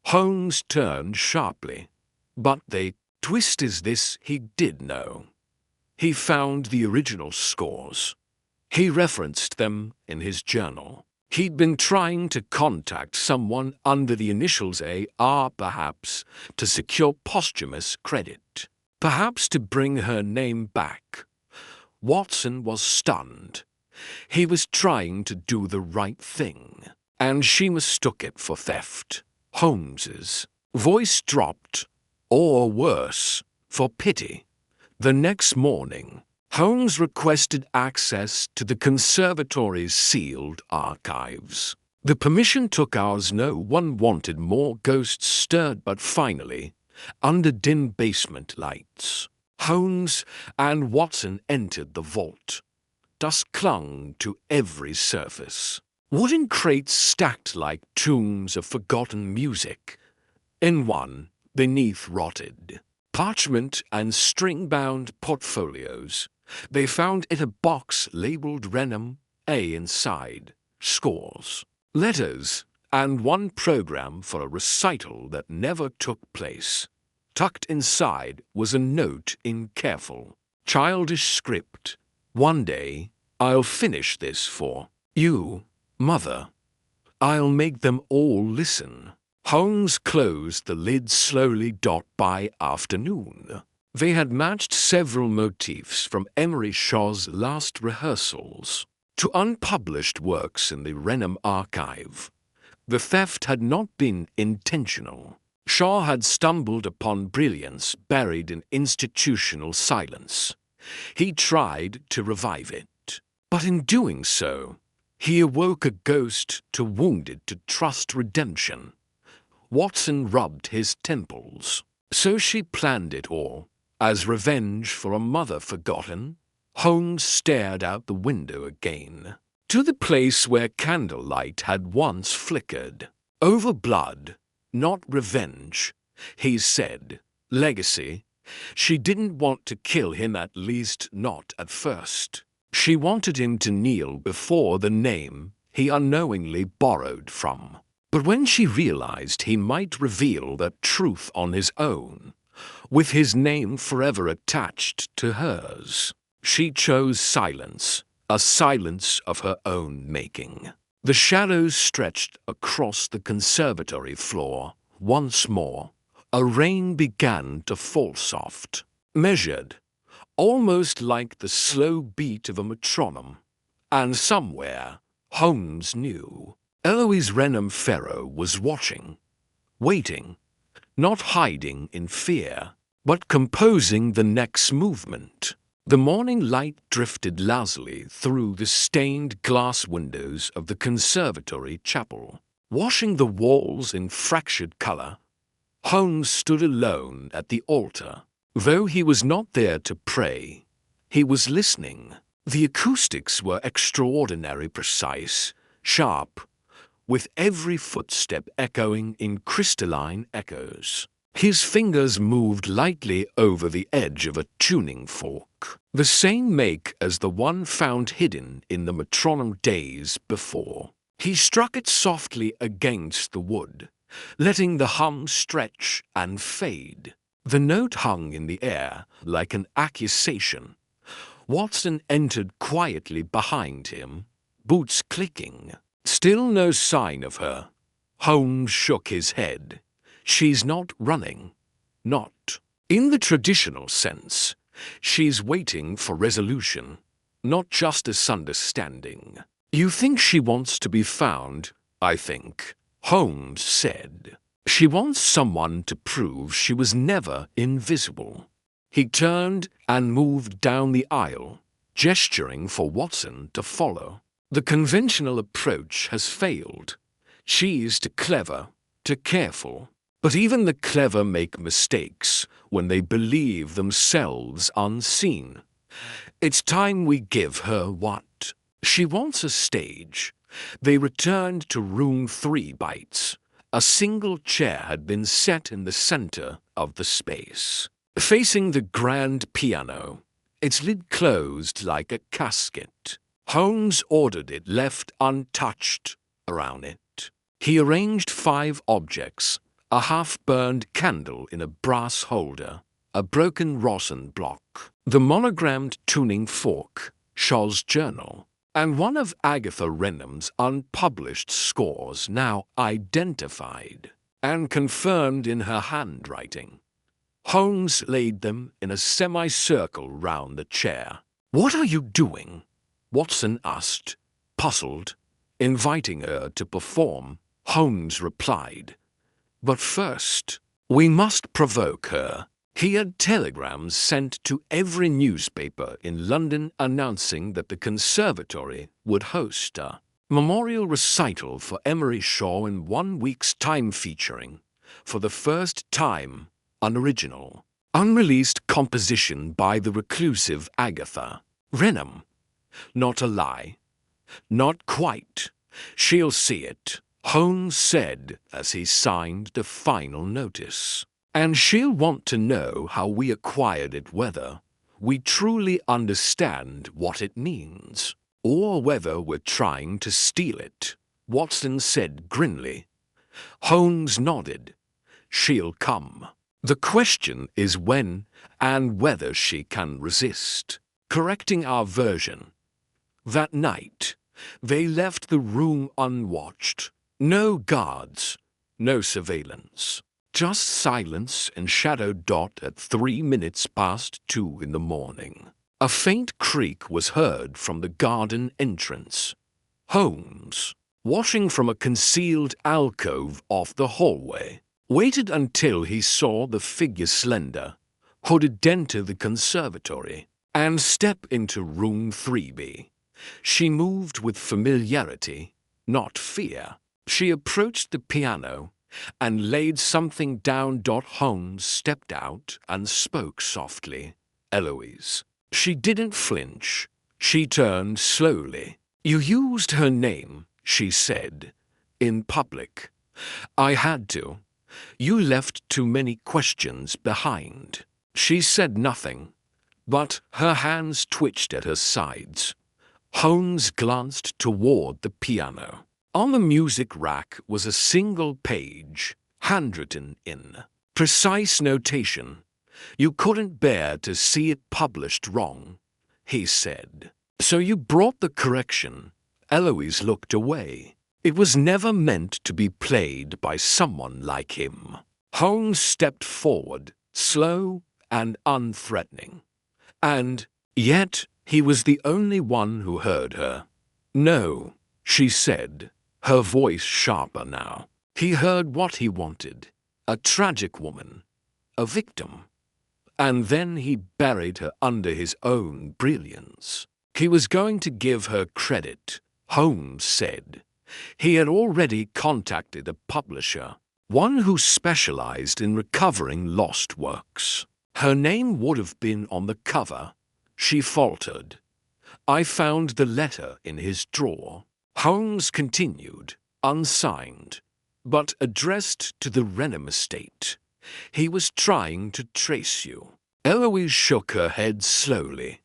Holmes turned sharply. "But the twist is this: he did know. He found the original scores. He referenced them in his journal. He'd been trying to contact someone under the initials AR, perhaps to secure posthumous credit, perhaps to bring her name back." Watson was stunned. He was trying to do the right thing, and she mistook it for theft. Holmes's voice dropped, or worse, for pity. The next morning, Holmes requested access to the conservatory's sealed archives. The permission took hours. No one wanted more ghosts stirred, but finally, under dim basement lights, Holmes and Watson entered the vault. Dust clung to every surface. Wooden crates stacked like tombs of forgotten music. In one, beneath rotted parchment and string-bound portfolios. They found in a box labeled Renham A inside, scores, letters, and one program for a recital that never took place. Tucked inside was a note in careful, childish script. "One day, I'll finish this for you, Mother. I'll make them all listen." Holmes closed the lid slowly. By afternoon, they had matched several motifs from Emery Shaw's last rehearsals to unpublished works in the Renham archive. The theft had not been intentional. Shaw had stumbled upon brilliance buried in institutional silence. He tried to revive it, but in doing so, he awoke a ghost too wounded to trust redemption. Watson rubbed his temples. So she planned it all, as revenge for a mother forgotten? Holmes stared out the window again, to the place where candlelight had once flickered. "Over blood, not revenge," he said. "Legacy. She didn't want to kill him, at least not at first. She wanted him to kneel before the name he unknowingly borrowed from. But when she realized he might reveal the truth on his own, with his name forever attached to hers, she chose silence, a silence of her own making." The shadows stretched across the conservatory floor. Once more, a rain began to fall, soft, measured, almost like the slow beat of a metronome. And somewhere, Holmes knew, Eloise Renham Ferro was watching, waiting, not hiding in fear, but composing the next movement. The morning light drifted lazily through the stained glass windows of the conservatory chapel, washing the walls in fractured color. Holmes stood alone at the altar. Though he was not there to pray, he was listening. The acoustics were extraordinarily precise, sharp, with every footstep echoing in crystalline echoes. His fingers moved lightly over the edge of a tuning fork, the same make as the one found hidden in the metronome days before. He struck it softly against the wood, letting the hum stretch and fade. The note hung in the air like an accusation. Watson entered quietly behind him, boots clicking. Still no sign of her. Holmes shook his head. "She's not running. Not in the traditional sense. She's waiting for resolution, not justice understanding." "You think she wants to be found?" "I think," Holmes said, "she wants someone to prove she was never invisible." He turned and moved down the aisle, gesturing for Watson to follow. "The conventional approach has failed. She's too clever, too careful. But even the clever make mistakes when they believe themselves unseen. It's time we give her what she wants, a stage." They returned to room 3 bites. A single chair had been set in the center of the space, facing the grand piano, its lid closed like a casket. Holmes ordered it left untouched around it. He arranged 5 objects: a half-burned candle in a brass holder, a broken rosin block, the monogrammed tuning fork, Shaw's journal, and one of Agatha Renham's unpublished scores now identified and confirmed in her handwriting. Holmes laid them in a semicircle round the chair. "What are you doing?" Watson asked, puzzled. "Inviting her to perform," Holmes replied. "But first, we must provoke her." He had telegrams sent to every newspaper in London announcing that the conservatory would host a memorial recital for Emery Shaw in 1 week's time, featuring, for the first time, an original, unreleased composition by the reclusive Agatha Renham. Not a lie. Not quite. She'll see it, Holmes said as he signed the final notice. And she'll want to know how we acquired it, whether we truly understand what it means, or whether we're trying to steal it," Watson said grimly. Holmes nodded. "She'll come. The question is when and whether she can resist." Correcting our version. That night, they left the room unwatched. No guards, no surveillance. Just silence and shadow dot at 2:03 in the morning. A faint creak was heard from the garden entrance. Holmes, watching from a concealed alcove off the hallway, waited until he saw the figure slender, hooded enter the conservatory and step into room 3B. She moved with familiarity, not fear. She approached the piano and laid something down. Holmes stepped out and spoke softly. "Eloise." She didn't flinch. She turned slowly. "You used her name," she said, "in public." "I had to. You left too many questions behind." She said nothing, but her hands twitched at her sides. Holmes glanced toward the piano. On the music rack was a single page, handwritten in precise notation. "You couldn't bear to see it published wrong," he said. "So you brought the correction." Eloise looked away. "It was never meant to be played by someone like him." Holmes stepped forward, slow and unthreatening. And yet he was the only one who heard her. "No," she said, her voice sharper now. He heard what he wanted. A tragic woman. A victim. And then he buried her under his own brilliance. He was going to give her credit, Holmes said. He had already contacted a publisher, one who specialized in recovering lost works. Her name would have been on the cover. She faltered. "I found the letter in his drawer." Holmes continued, unsigned, but addressed to the Renham estate. "He was trying to trace you." Eloise shook her head slowly.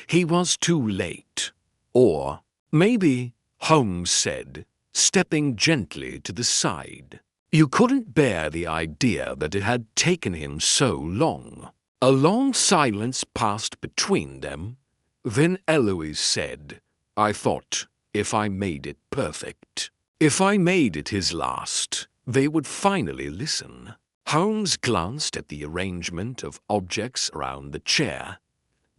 "He was too late. Or maybe," Holmes said, stepping gently to the side, "you couldn't bear the idea that it had taken him so long." A long silence passed between them. Then Eloise said, "I thought if I made it perfect, if I made it his last, they would finally listen." Holmes glanced at the arrangement of objects around the chair.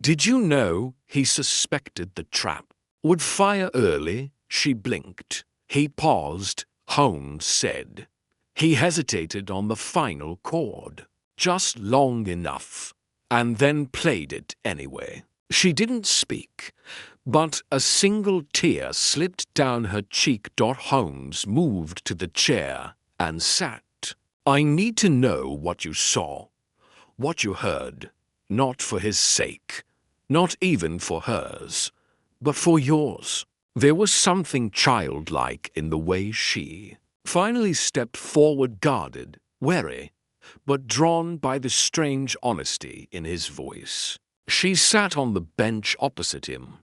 "Did you know he suspected the trap would fire early?" She blinked. He paused. Holmes said. "He hesitated on the final chord, just long enough, and then played it anyway." She didn't speak, but a single tear slipped down her cheek. Holmes moved to the chair and sat. "I need to know what you saw, what you heard, not for his sake, not even for hers, but for yours." There was something childlike in the way she finally stepped forward, guarded, wary, but drawn by the strange honesty in his voice. She sat on the bench opposite him.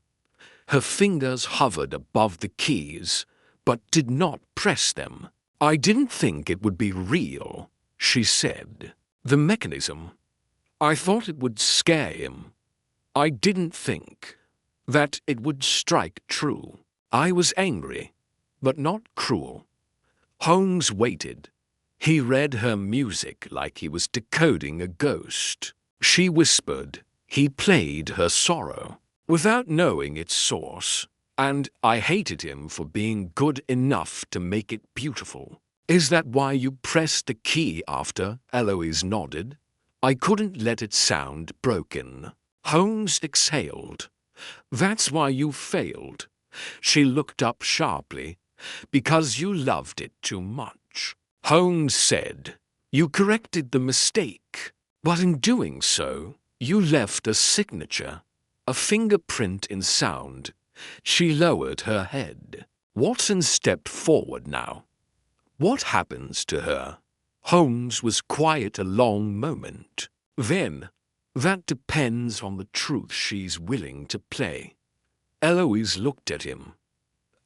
Her fingers hovered above the keys, but did not press them. "I didn't think it would be real," she said. "The mechanism. I thought it would scare him. I didn't think that it would strike true." I was angry, but not cruel. Holmes waited. He read her music like he was decoding a ghost. She whispered. He played her sorrow, without knowing its source, and I hated him for being good enough to make it beautiful. "Is that why you pressed the key after?" Eloise nodded. "I couldn't let it sound broken." Holmes exhaled. "That's why you failed." She looked up sharply. "Because you loved it too much." Holmes said. "You corrected the mistake, but in doing so, you left a signature, a fingerprint in sound." She lowered her head. Watson stepped forward now. "What happens to her?" Holmes was quiet a long moment. Then, "That depends on the truth she's willing to play." Eloise looked at him.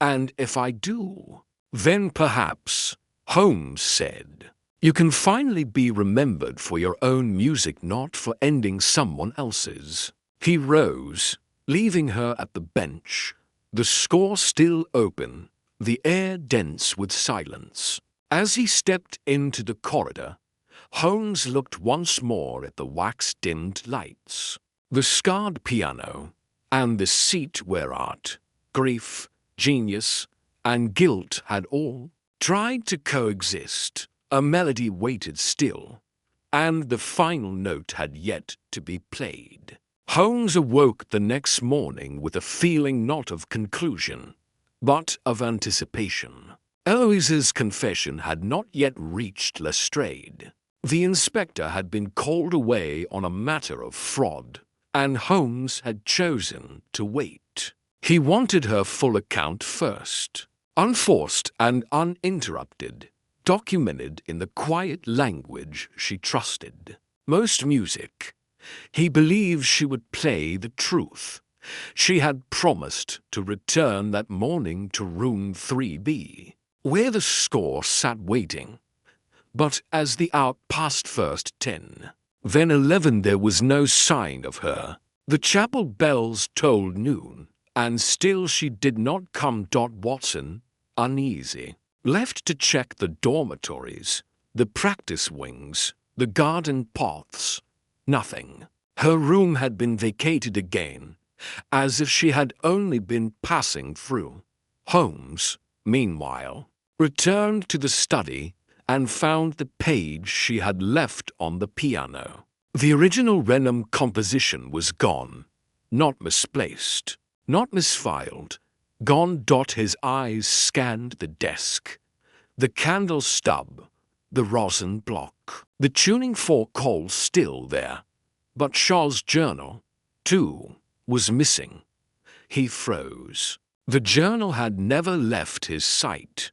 "And if I do?" "Then perhaps," Holmes said, "you can finally be remembered for your own music, not for ending someone else's." He rose, leaving her at the bench, the score still open, the air dense with silence. As he stepped into the corridor, Holmes looked once more at the wax-dimmed lights, the scarred piano, and the seat where art, grief, genius, and guilt had all tried to coexist. A melody waited still, and the final note had yet to be played. Holmes awoke the next morning with a feeling not of conclusion, but of anticipation. Eloise's confession had not yet reached Lestrade. The inspector had been called away on a matter of fraud, and Holmes had chosen to wait. He wanted her full account first, unforced and uninterrupted, documented in the quiet language she trusted. Most music. He believed she would play the truth. She had promised to return that morning to room 3B, where the score sat waiting. But as the hour passed first 10, then 11, there was no sign of her. The chapel bells tolled noon, and still she did not come. Watson, uneasy, left to check the dormitories, the practice wings, the garden paths. Nothing. Her room had been vacated again, as if she had only been passing through. Holmes, meanwhile, returned to the study and found the page she had left on the piano. The original Renham composition was gone, not misplaced, not misfiled, gone. His eyes scanned the desk, the candle stub, the rosin block, the tuning fork all still there, but Shaw's journal, too, was missing. He froze. The journal had never left his sight.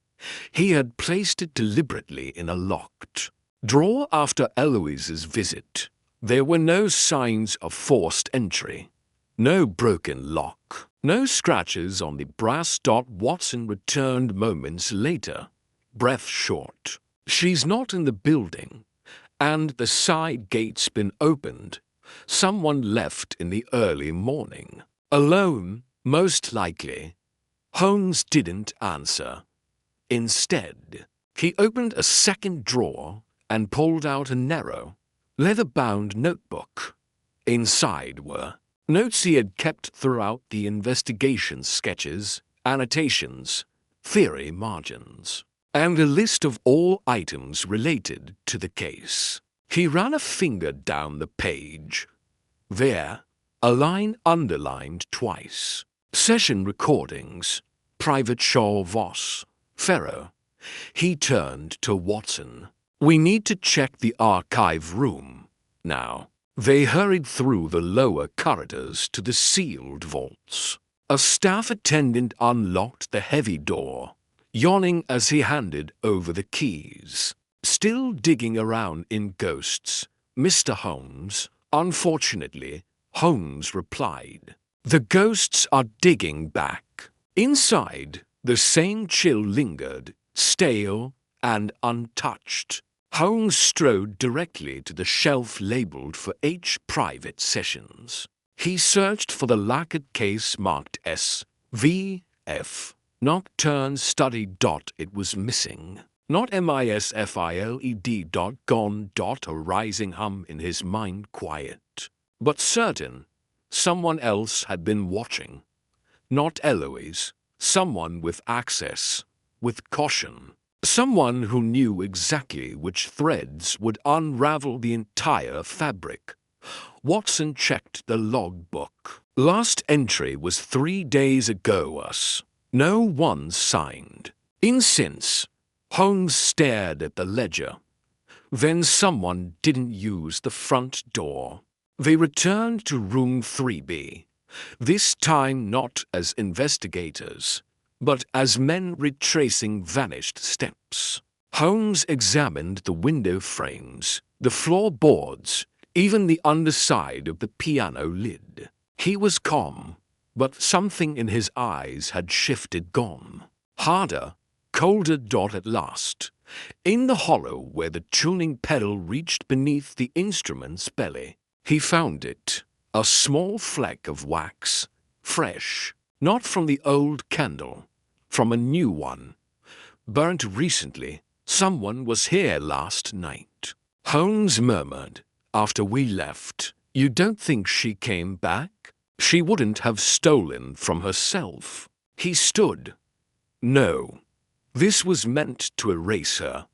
He had placed it deliberately in a locked drawer after Eloise's visit. There were no signs of forced entry, no broken lock, no scratches on the brass. Watson returned moments later, breath short. "She's not in the building, and the side gate's been opened. Someone left in the early morning. Alone, most likely." Holmes didn't answer. Instead, he opened a second drawer and pulled out a narrow, leather-bound notebook. Inside were notes he had kept throughout the investigation, sketches, annotations, theory margins, and a list of all items related to the case. He ran a finger down the page. There, a line underlined twice. Session recordings, Private Shaw Voss, Ferro. He turned to Watson. "We need to check the archive room now." They hurried through the lower corridors to the sealed vaults. A staff attendant unlocked the heavy door, yawning as he handed over the keys. "Still digging around in ghosts, Mr. Holmes?" "Unfortunately," Holmes replied. "The ghosts are digging back." Inside, the same chill lingered, stale and untouched. Holmes strode directly to the shelf labeled for H. Private Sessions. He searched for the lacquered case marked S.V.F. Nocturne Study. It was missing. Not MISFILED. Gone. A rising hum in his mind, quiet, but certain. Someone else had been watching. Not Eloise. Someone with access, with caution. Someone who knew exactly which threads would unravel the entire fabric. Watson checked the logbook. Last entry was 3 days ago. No one signed. Incense. Holmes stared at the ledger. Then someone didn't use the front door. They returned to room 3B, this time not as investigators, but as men retracing vanished steps. Holmes examined the window frames, the floorboards, even the underside of the piano lid. He was calm, but something in his eyes had shifted gone. Harder, colder dot at last, in the hollow where the tuning pedal reached beneath the instrument's belly. He found it, a small fleck of wax, fresh, not from the old candle, from a new one, burnt recently. Someone was here last night. Holmes murmured, after we left. You don't think she came back? She wouldn't have stolen from herself. He stood. No. This was meant to erase her.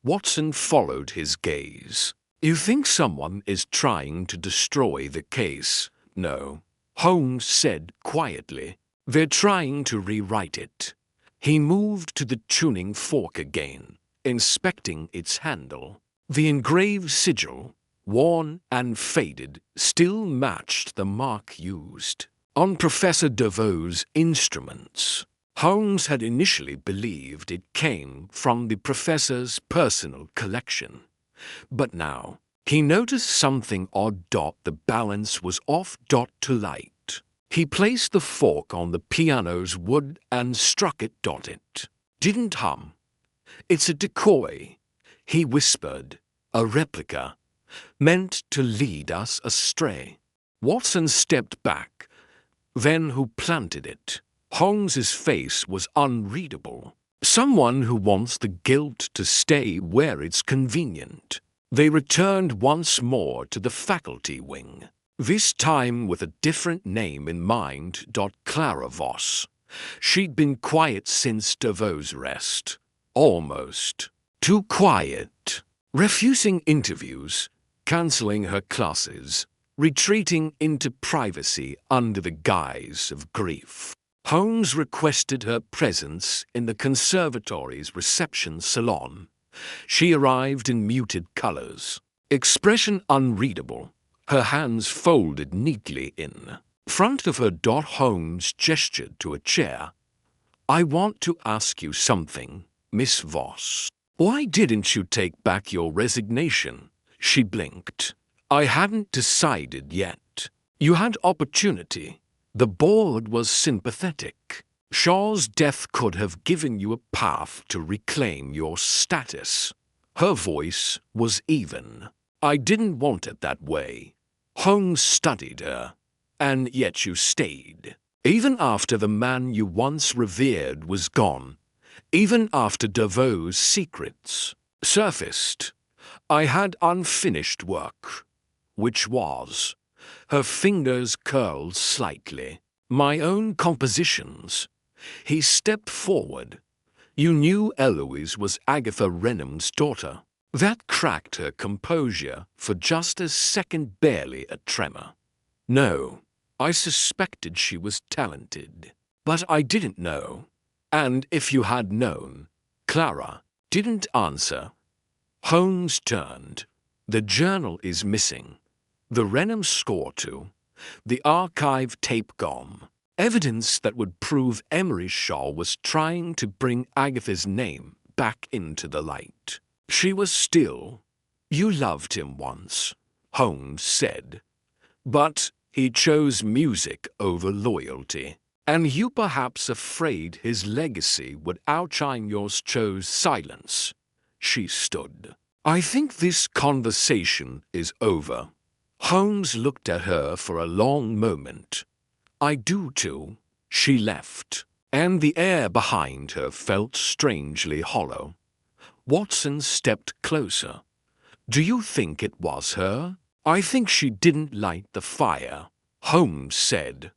Watson followed his gaze. You think someone is trying to destroy the case? No. Holmes said quietly. They're trying to rewrite it. He moved to the tuning fork again, inspecting its handle. The engraved sigil, worn and faded, still matched the mark used on Professor Devoe's instruments. Holmes had initially believed it came from the professor's personal collection, but now he noticed something odd. The balance was off. To light. He placed the fork on the piano's wood and struck it. It didn't hum. It's a decoy, he whispered, a replica, meant to lead us astray. Watson stepped back. Then who planted it? Holmes's face was unreadable. Someone who wants the guilt to stay where it's convenient. They returned once more to the faculty wing, this time with a different name in mind. Clara Voss. She'd been quiet since Devoe's arrest. Almost. Too quiet. Refusing interviews, cancelling her classes, retreating into privacy under the guise of grief. Holmes requested her presence in the conservatory's reception salon. She arrived in muted colors, expression unreadable, her hands folded neatly in front of her. Holmes gestured to a chair. I want to ask you something, Miss Voss. Why didn't you take back your resignation? She blinked. I hadn't decided yet. You had opportunity. The board was sympathetic. Shaw's death could have given you a path to reclaim your status. Her voice was even. I didn't want it that way. Holmes studied her. And yet you stayed. Even after the man you once revered was gone. Even after Devoe's secrets surfaced. I had unfinished work. Which was? Her fingers curled slightly. My own compositions. He stepped forward. You knew Eloise was Agatha Renham's daughter. That cracked her composure for just a second, barely a tremor. No, I suspected she was talented, but I didn't know. And if you had known, Clara didn't answer. Holmes turned. The journal is missing. The Renham score too. The archive tape gone. Evidence that would prove Emery Shaw was trying to bring Agatha's name back into the light. She was still. You loved him once, Holmes said. But he chose music over loyalty. And you perhaps afraid his legacy would outshine yours chose silence. She stood. I think this conversation is over. Holmes looked at her for a long moment. I do too. She left, and the air behind her felt strangely hollow. Watson stepped closer. Do you think it was her? I think she didn't light the fire, Holmes said.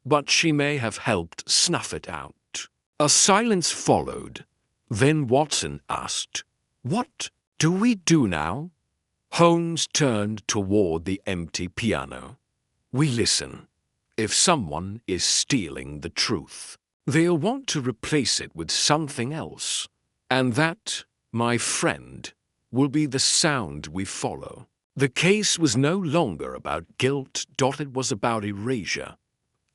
But she may have helped snuff it out. A silence followed. Then Watson asked, What do we do now? Holmes turned toward the empty piano. We listen. If someone is stealing the truth, they'll want to replace it with something else. And that, my friend, will be the sound we follow. The case was no longer about guilt. It was about erasure.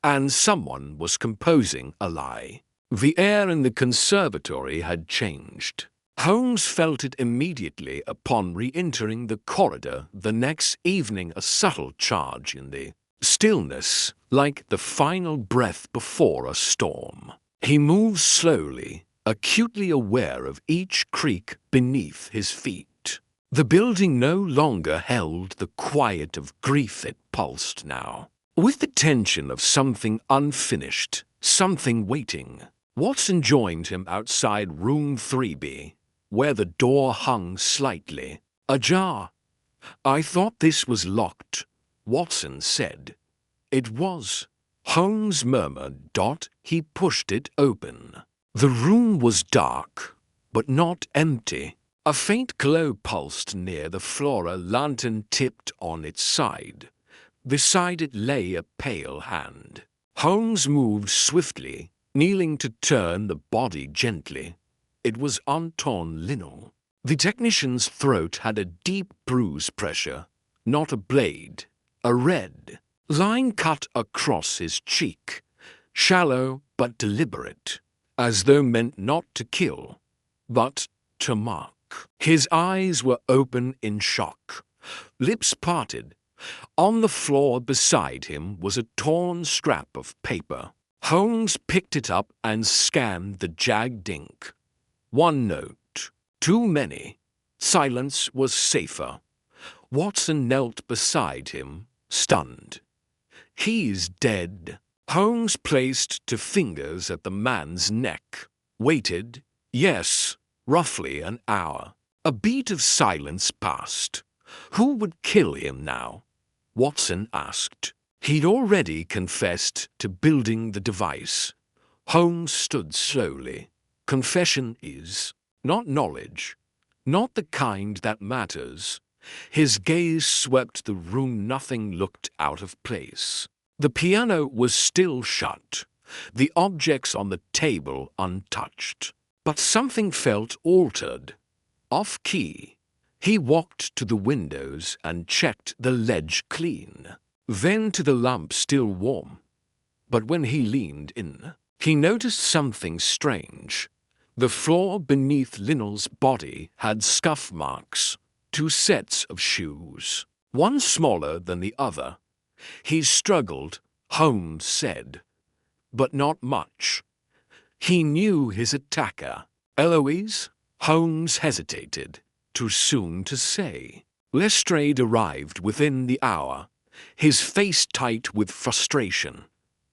And someone was composing a lie. The air in the conservatory had changed. Holmes felt it immediately upon re-entering the corridor the next evening, a subtle charge in the stillness, like the final breath before a storm. He moved slowly, acutely aware of each creak beneath his feet. The building no longer held the quiet of grief it pulsed now, with the tension of something unfinished, something waiting. Watson joined him outside room 3B, where the door hung slightly ajar. "I thought this was locked," Watson said. "It was," Holmes murmured. He pushed it open. The room was dark, but not empty. A faint glow pulsed near the floor, a lantern tipped on its side. Beside it lay a pale hand. Holmes moved swiftly, kneeling to turn the body gently. It was untorn linen. The technician's throat had a deep bruise pressure, not a blade. A red line cut across his cheek, shallow but deliberate, as though meant not to kill, but to mark. His eyes were open in shock, lips parted. On the floor beside him was a torn scrap of paper. Holmes picked it up and scanned the jagged ink. One note. Too many. Silence was safer. Watson knelt beside him, stunned. "He's dead." Holmes placed two fingers at the man's neck. Waited. Yes, roughly an hour. A beat of silence passed. Who would kill him now? Watson asked. He'd already confessed to building the device. Holmes stood slowly. Confession is not knowledge, not the kind that matters. His gaze swept the room. Nothing looked out of place. The piano was still shut, the objects on the table untouched. But something felt altered, off-key. He walked to the windows and checked the ledge clean, then to the lamp still warm. But when he leaned in, he noticed something strange. The floor beneath Linnell's body had scuff marks, two sets of shoes, one smaller than the other. He struggled, Holmes said, but not much. He knew his attacker. Eloise? Holmes hesitated. Too soon to say. Lestrade arrived within the hour, his face tight with frustration.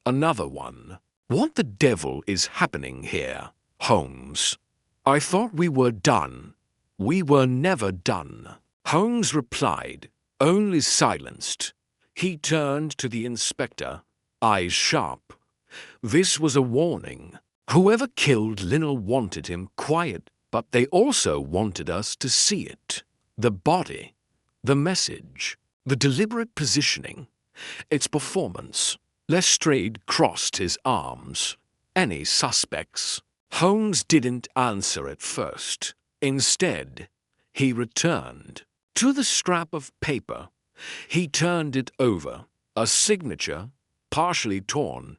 Another one. What the devil is happening here, Holmes? I thought we were done. We were never done. Holmes replied, only silenced. He turned to the inspector, eyes sharp. This was a warning. Whoever killed Linnell wanted him quiet, but they also wanted us to see it. The body, the message, the deliberate positioning, its performance. Lestrade crossed his arms. Any suspects? Holmes didn't answer at first. Instead, he returned to the scrap of paper. He turned it over. A signature, partially torn.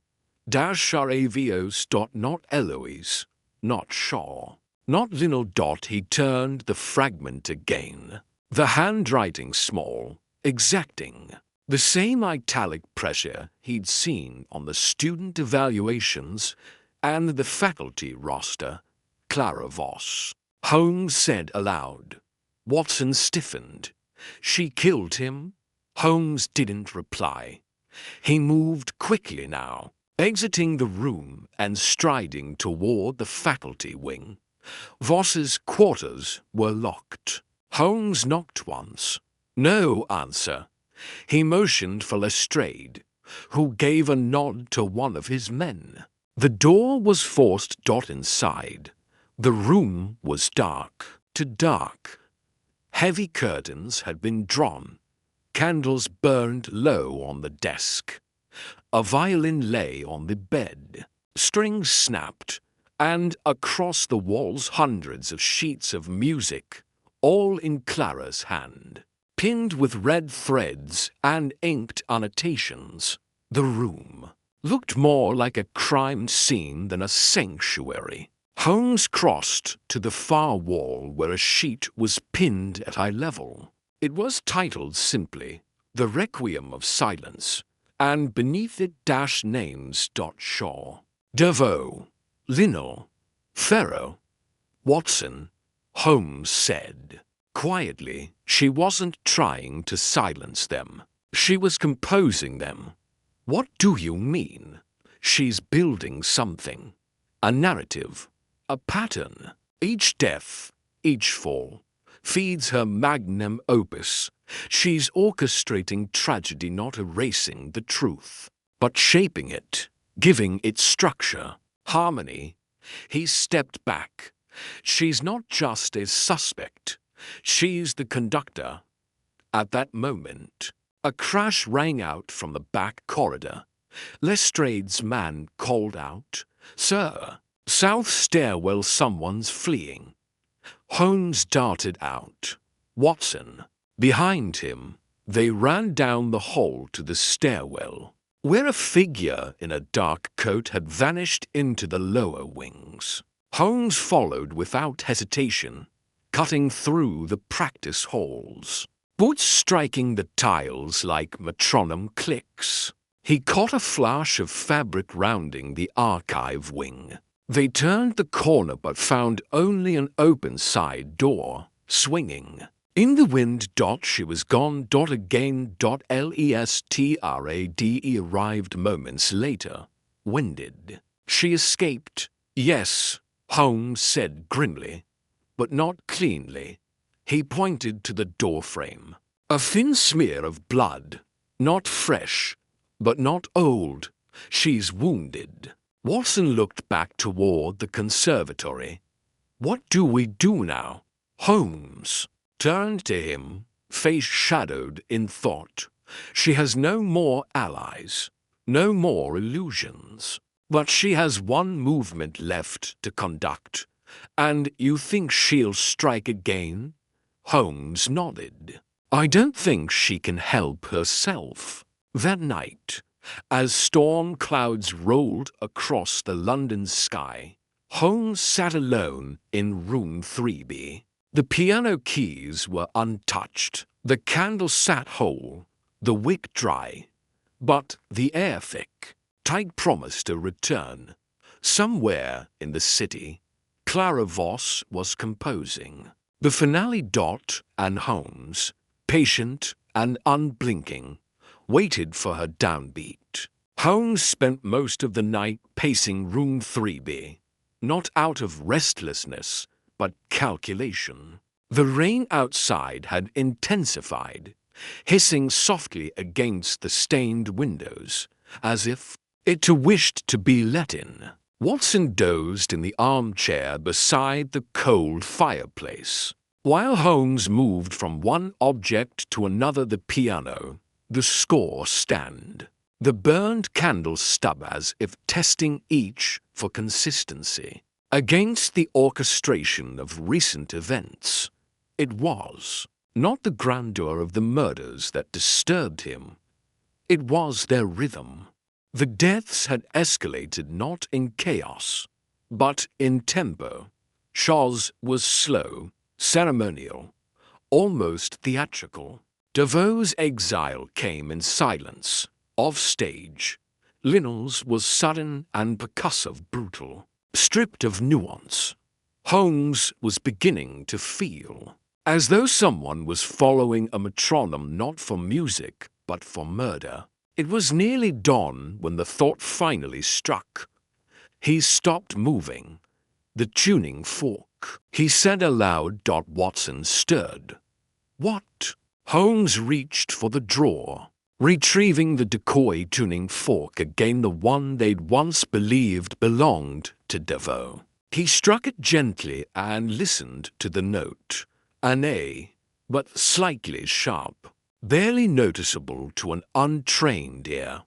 Charavios. Not Eloise, not Shaw, not Linnell. He turned the fragment again. The handwriting small, exacting. The same italic pressure he'd seen on the student evaluations and the faculty roster. Clara Voss. Holmes said aloud. Watson stiffened. She killed him? Holmes didn't reply. He moved quickly now, exiting the room and striding toward the faculty wing. Voss's quarters were locked. Holmes knocked once. No answer. He motioned for Lestrade, who gave a nod to one of his men. The door was forced inside. The room was dark to dark. Heavy curtains had been drawn. Candles burned low on the desk. A violin lay on the bed. Strings snapped, and across the walls hundreds of sheets of music, all in Clara's hand, pinned with red threads and inked annotations. The room looked more like a crime scene than a sanctuary. Holmes crossed to the far wall where a sheet was pinned at eye level. It was titled simply, The Requiem of Silence, and beneath it dashed names. Shaw, Devoe, Linnell, Ferro, Watson. Holmes said. Quietly, she wasn't trying to silence them. She was composing them. What do you mean? She's building something. A narrative. A pattern. Each death, each fall, feeds her magnum opus. She's orchestrating tragedy, not erasing the truth, but shaping it, giving it structure, harmony. He stepped back. She's not just a suspect. She's the conductor. At that moment, a crash rang out from the back corridor. Lestrade's man called out, "Sir, south stairwell, someone's fleeing." Holmes darted out. Watson, behind him. They ran down the hall to the stairwell, where a figure in a dark coat had vanished into the lower wings. Holmes followed without hesitation, cutting through the practice halls, boots striking the tiles like metronome clicks. He caught a flash of fabric rounding the archive wing. They turned the corner but found only an open side door, swinging. In the wind. She was gone. Again. Lestrade arrived moments later, winded. She escaped. Yes, Holmes said grimly, but not cleanly. He pointed to the doorframe. A thin smear of blood, not fresh, but not old. She's wounded. Watson looked back toward the conservatory. What do we do now? Holmes turned to him, face shadowed in thought. She has no more allies, no more illusions. But she has one movement left to conduct. And you think she'll strike again? Holmes nodded. I don't think she can help herself. That night, as storm clouds rolled across the London sky, Holmes sat alone in room 3B. The piano keys were untouched, the candle sat whole, the wick dry, but the air thick. Tige promised a return. Somewhere in the city, Clara Voss was composing. The finale. And Holmes, patient and unblinking, waited for her downbeat. Holmes spent most of the night pacing room 3B, not out of restlessness, but calculation. The rain outside had intensified, hissing softly against the stained windows, as if it wished to be let in. Watson dozed in the armchair beside the cold fireplace, while Holmes moved from one object to another. The piano, the score stand, the burned candle stub, as if testing each for consistency against the orchestration of recent events. It was not the grandeur of the murders that disturbed him. It was their rhythm. The deaths had escalated not in chaos, but in tempo. Shaw's was slow, ceremonial, almost theatrical. Devoe's exile came in silence, off stage. Linnell's was sudden and percussive, brutal, stripped of nuance. Holmes was beginning to feel as though someone was following a metronome, not for music, but for murder. It was nearly dawn when the thought finally struck. He stopped moving, the tuning fork. He said aloud. Watson stirred. What? Holmes reached for the drawer, retrieving the decoy tuning fork again, the one they'd once believed belonged to Devoe. He struck it gently and listened to the note. An A, but slightly sharp. Barely noticeable to an untrained ear,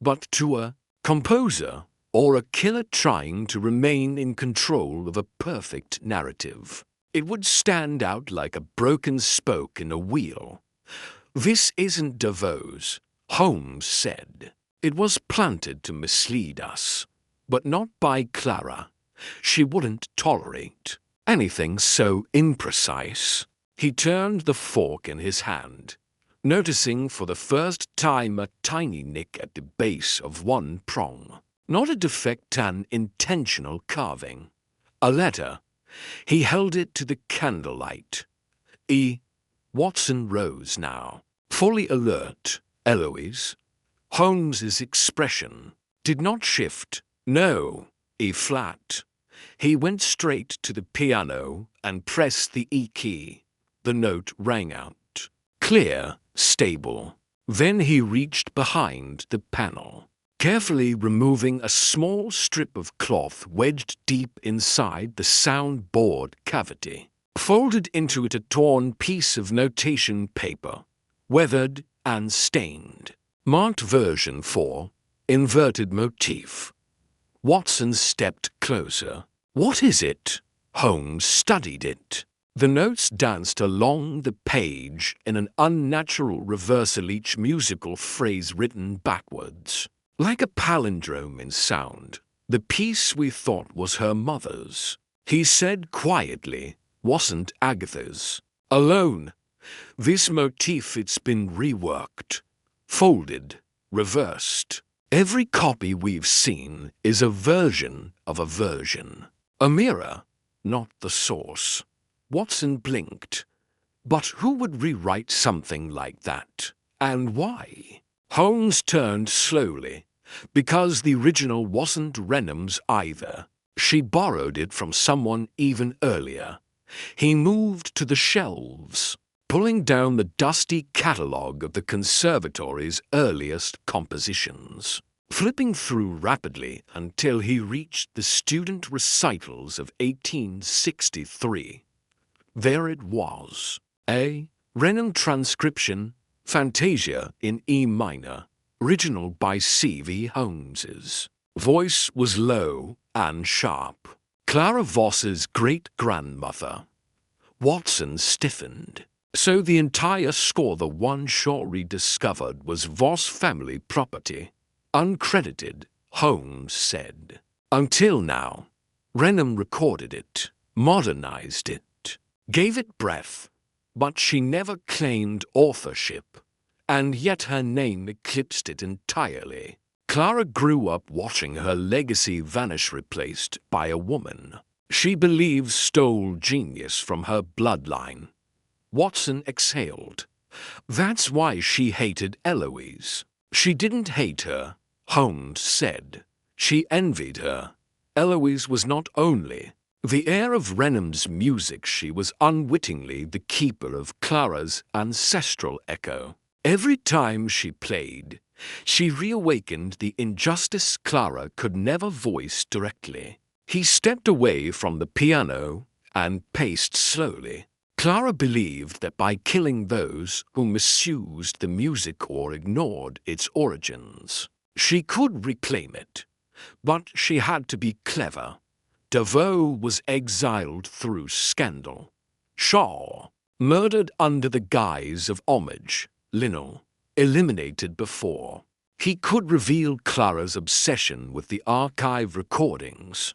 but to a composer or a killer trying to remain in control of a perfect narrative, it would stand out like a broken spoke in a wheel. This isn't Devoe's, Holmes said. It was planted to mislead us, but not by Clara. She wouldn't tolerate anything so imprecise. He turned the fork in his hand, noticing for the first time a tiny nick at the base of one prong. Not a defect, an intentional carving. A letter. He held it to the candlelight. E. Watson rose now, fully alert. Eloise. Holmes's expression did not shift. No, E flat. He went straight to the piano and pressed the E key. The note rang out. Clear, stable. Then he reached behind the panel, carefully removing a small strip of cloth wedged deep inside the soundboard cavity. Folded into it a torn piece of notation paper, weathered and stained, marked version 4, inverted motif. Watson stepped closer. What is it? Holmes studied it. The notes danced along the page in an unnatural reversal, each musical phrase written backwards, like a palindrome in sound. The piece we thought was her mother's, he said quietly, wasn't Agatha's. Alone. This motif, it's been reworked, folded, reversed. Every copy we've seen is a version of a version. A mirror, not the source. Watson blinked. But who would rewrite something like that? And why? Holmes turned slowly. Because the original wasn't Renham's either. She borrowed it from someone even earlier. He moved to the shelves, pulling down the dusty catalogue of the conservatory's earliest compositions, flipping through rapidly until he reached the student recitals of 1863. There it was. A. Renham transcription, Fantasia in E minor, original by C.V. Holmes's. Voice was low and sharp. Clara Voss's great-grandmother. Watson stiffened. So the entire score, the one Shaw rediscovered, was Voss family property. Uncredited, Holmes said. Until now. Renham recorded it, modernized it, gave it breath, but she never claimed authorship, and yet her name eclipsed it entirely. Clara grew up watching her legacy vanish, replaced by a woman she believed stole genius from her bloodline. Watson exhaled. That's why she hated Eloise. She didn't hate her, Holmes said. She envied her. Eloise was not only the heir of Renham's music, she was unwittingly the keeper of Clara's ancestral echo. Every time she played, she reawakened the injustice Clara could never voice directly. He stepped away from the piano and paced slowly. Clara believed that by killing those who misused the music or ignored its origins, she could reclaim it. But she had to be clever. Devoe was exiled through scandal. Shaw, murdered under the guise of homage. Linnell, eliminated before. He could reveal Clara's obsession with the archive recordings.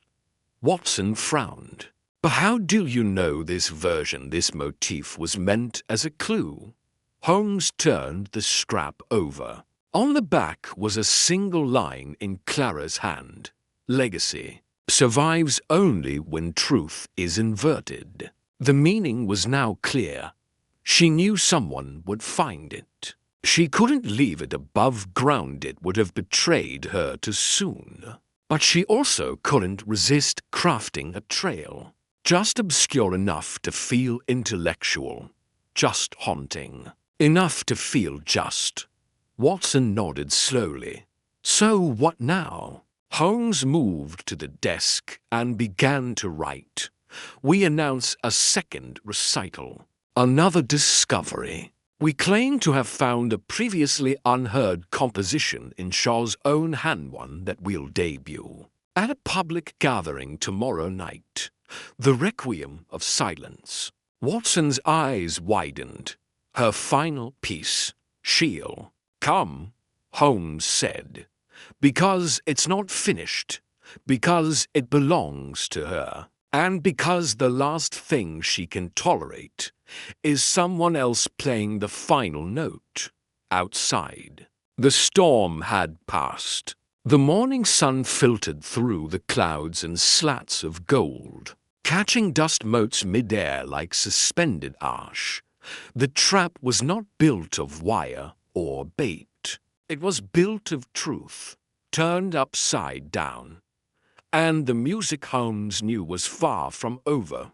Watson frowned. But how do you know this version, this motif, was meant as a clue? Holmes turned the scrap over. On the back was a single line in Clara's hand. Legacy survives only when truth is inverted. The meaning was now clear. She knew someone would find it. She couldn't leave it above ground, it would have betrayed her too soon. But she also couldn't resist crafting a trail. Just obscure enough to feel intellectual. Just haunting. Enough to feel just. Watson nodded slowly. So what now? Holmes moved to the desk and began to write. We announce a second recital. Another discovery. We claim to have found a previously unheard composition in Shaw's own hand, one that we'll debut at a public gathering tomorrow night. The Requiem of Silence. Watson's eyes widened. Her final piece. She'll come, Holmes said, because it's not finished. because it belongs to her, and because the last thing she can tolerate is someone else playing the final note outside. The storm had passed. The morning sun filtered through the clouds in slats of gold, catching dust motes mid-air like suspended ash. The trap was not built of wire or bait. It was built of truth, turned upside down. And the music Holmes knew was far from over.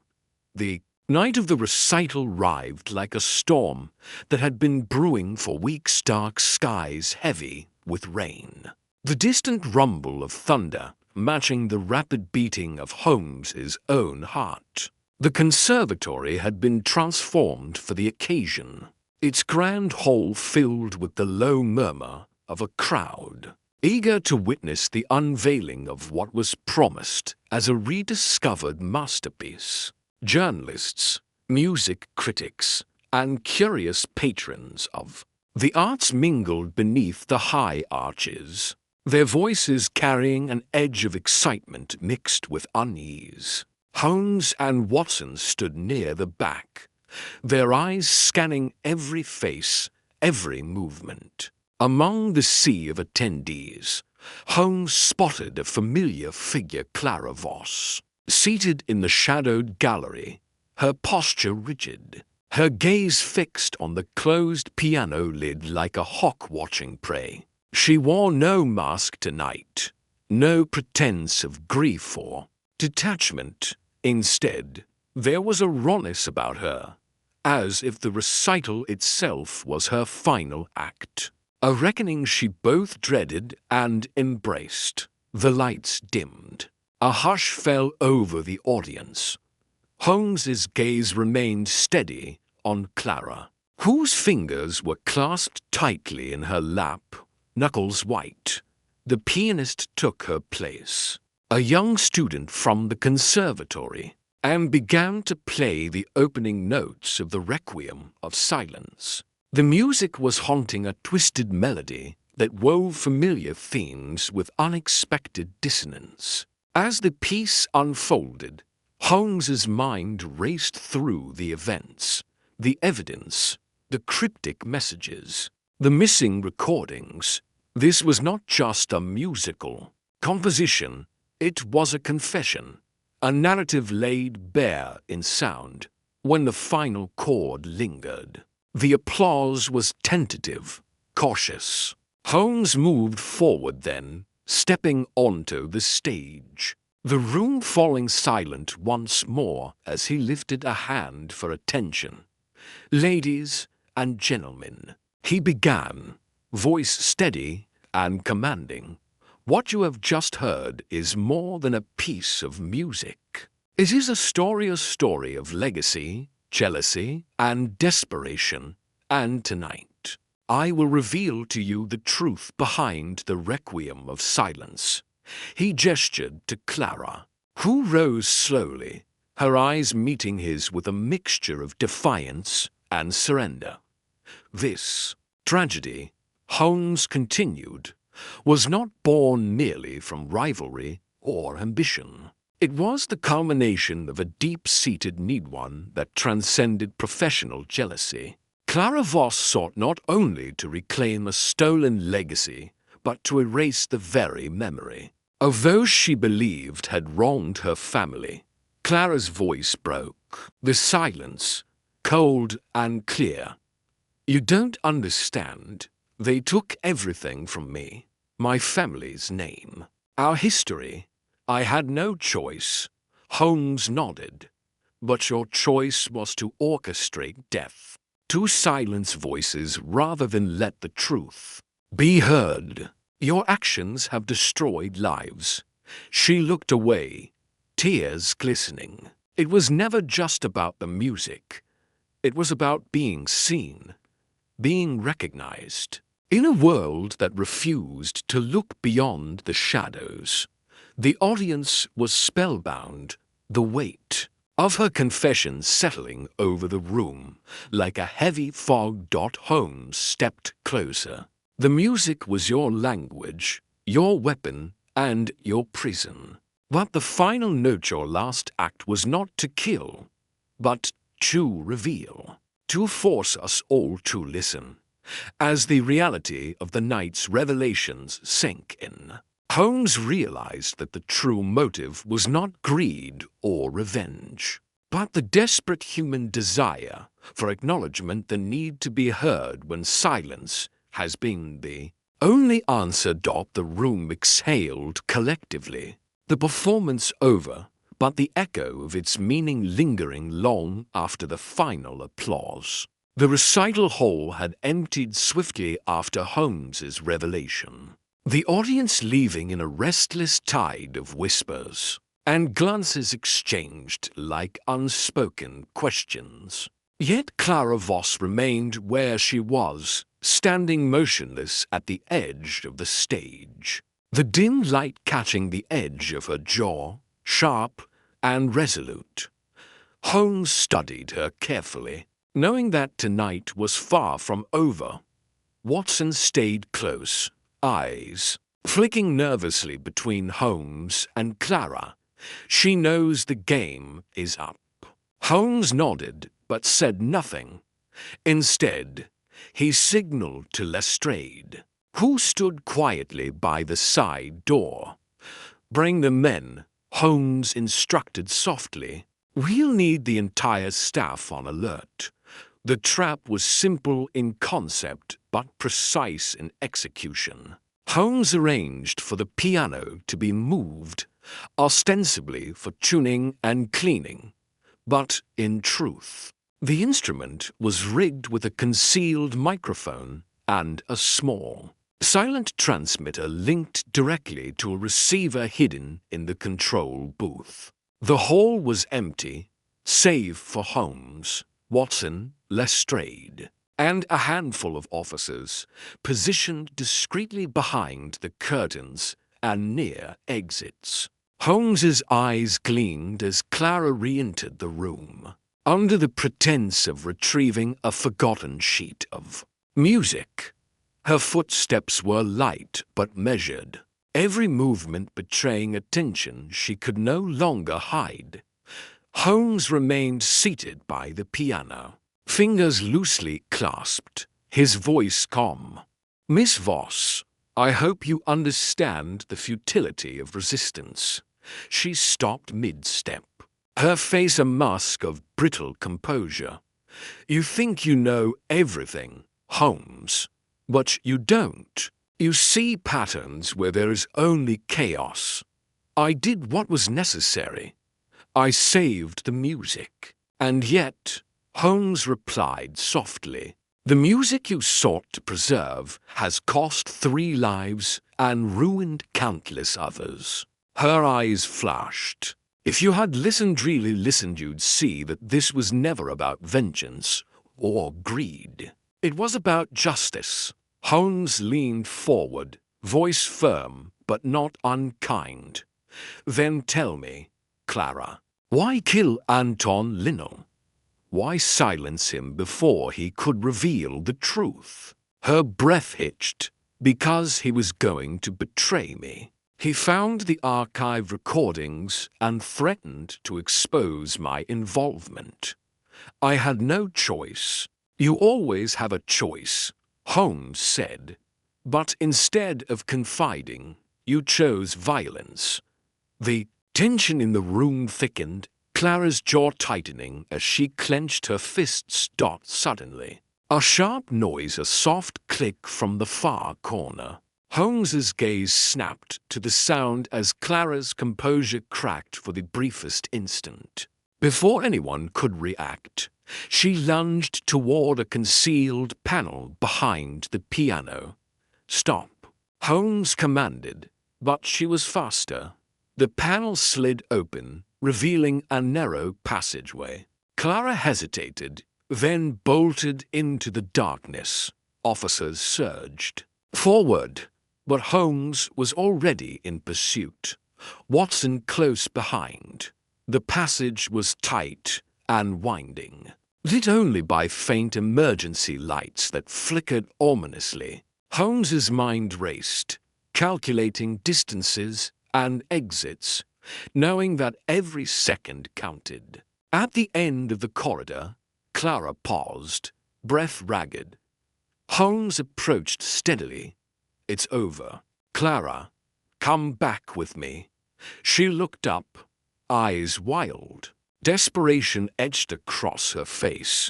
The night of the recital arrived like a storm that had been brewing for weeks, dark skies heavy with rain. The distant rumble of thunder matching the rapid beating of Holmes's own heart. The conservatory had been transformed for the occasion, its grand hall filled with the low murmur of a crowd, eager to witness the unveiling of what was promised as a rediscovered masterpiece. Journalists, music critics, and curious patrons of the arts mingled beneath the high arches, their voices carrying an edge of excitement mixed with unease. Holmes and Watson stood near the back, their eyes scanning every face, every movement. Among the sea of attendees, Holmes spotted a familiar figure, Clara Voss, seated in the shadowed gallery, her posture rigid, her gaze fixed on the closed piano lid like a hawk watching prey. She wore no mask tonight, no pretense of grief or detachment. Instead, there was a rawness about her, as if the recital itself was her final act. A reckoning she both dreaded and embraced. The lights dimmed. A hush fell over the audience. Holmes's gaze remained steady on Clara, whose fingers were clasped tightly in her lap, knuckles white. The pianist took her place, a young student from the conservatory, and began to play the opening notes of the Requiem of Silence. The music was haunting, a twisted melody that wove familiar themes with unexpected dissonance. As the piece unfolded, Holmes's mind raced through the events, the evidence, the cryptic messages, the missing recordings. This was not just a musical composition, it was a confession, a narrative laid bare in sound. When the final chord lingered, the applause was tentative, cautious. Holmes moved forward then, stepping onto the stage, the room falling silent once more as he lifted a hand for attention. "Ladies and gentlemen," he began, voice steady and commanding, "what you have just heard is more than a piece of music. It is a story of legacy, jealousy, and desperation. And tonight, I will reveal to you the truth behind the Requiem of Silence." He gestured to Clara, who rose slowly, her eyes meeting his with a mixture of defiance and surrender. "This tragedy," Holmes continued, "was not born merely from rivalry or ambition. It was the culmination of a deep-seated need, one that transcended professional jealousy. Clara Voss sought not only to reclaim a stolen legacy, but to erase the very memory of those she believed had wronged her family." Clara's voice broke, the silence cold and clear. "You don't understand. They took everything from me. My family's name, our history. I had no choice." Holmes nodded. "But your choice was to orchestrate death, to silence voices rather than let the truth be heard. Your actions have destroyed lives." She looked away, tears glistening. It was never just about the music. It was about being seen, being recognized. In a world that refused to look beyond the shadows, the audience was spellbound, the weight of her confession settling over the room like a heavy fog. Holmes stepped closer. "The music was your language, your weapon, and your prison. But the final note, your last act, was not to kill, but to reveal, to force us all to listen, as the reality of the night's revelations sank in. Holmes realized that the true motive was not greed or revenge, but the desperate human desire for acknowledgement, the need to be heard when silence has been the only answer. The room exhaled collectively, the performance over, but the echo of its meaning lingering long after the final applause. The recital hall had emptied swiftly after Holmes's revelation, the audience leaving in a restless tide of whispers and glances exchanged like unspoken questions. Yet Clara Voss remained where she was, standing motionless at the edge of the stage, the dim light catching the edge of her jaw, sharp and resolute. Holmes studied her carefully, knowing that tonight was far from over. Watson stayed close, eyes flicking nervously between Holmes and Clara. She knows the game is up. Holmes nodded, but said nothing. Instead, he signaled to Lestrade, who stood quietly by the side door. "Bring the men," Holmes instructed softly. "We'll need the entire staff on alert." The trap was simple in concept, but precise in execution. Holmes arranged for the piano to be moved, ostensibly for tuning and cleaning. But in truth, the instrument was rigged with a concealed microphone and a small, silent transmitter linked directly to a receiver hidden in the control booth. The hall was empty, save for Holmes, Watson, Lestrade, and a handful of officers positioned discreetly behind the curtains and near exits. Holmes's eyes gleamed as Clara re-entered the room, under the pretense of retrieving a forgotten sheet of music. Her footsteps were light but measured, every movement betraying a tension she could no longer hide. Holmes remained seated by the piano, fingers loosely clasped, his voice calm. "Miss Voss, I hope you understand the futility of resistance." She stopped mid-step, her face a mask of brittle composure. "You think you know everything, Holmes, but you don't. You see patterns where there is only chaos. I did what was necessary. I saved the music. And yet," Holmes replied softly, "the music you sought to preserve has cost 3 lives and ruined countless others." Her eyes flashed. "If you had really listened, you'd see that this was never about vengeance or greed. It was about justice." Holmes leaned forward, voice firm but not unkind. "Then tell me, Clara, why kill Anton Linnell? Why silence him before he could reveal the truth?" Her breath hitched. "Because he was going to betray me. He found the archive recordings and threatened to expose my involvement. I had no choice." "You always have a choice," Holmes said. "But instead of confiding, you chose violence." The tension in the room thickened, Clara's jaw tightening as she clenched her fists. Suddenly, a sharp noise, a soft click from the far corner. Holmes's gaze snapped to the sound as Clara's composure cracked for the briefest instant. Before anyone could react, she lunged toward a concealed panel behind the piano. "Stop," Holmes commanded, but she was faster. The panel slid open, revealing a narrow passageway. Clara hesitated, then bolted into the darkness. Officers surged forward, but Holmes was already in pursuit, Watson close behind. The passage was tight and winding, lit only by faint emergency lights that flickered ominously. Holmes's mind raced, calculating distances and exits, knowing that every second counted. At the end of the corridor, Clara paused, breath ragged. Holmes approached steadily. "It's over. Clara, come back with me." She looked up, eyes wild. Desperation etched across her face.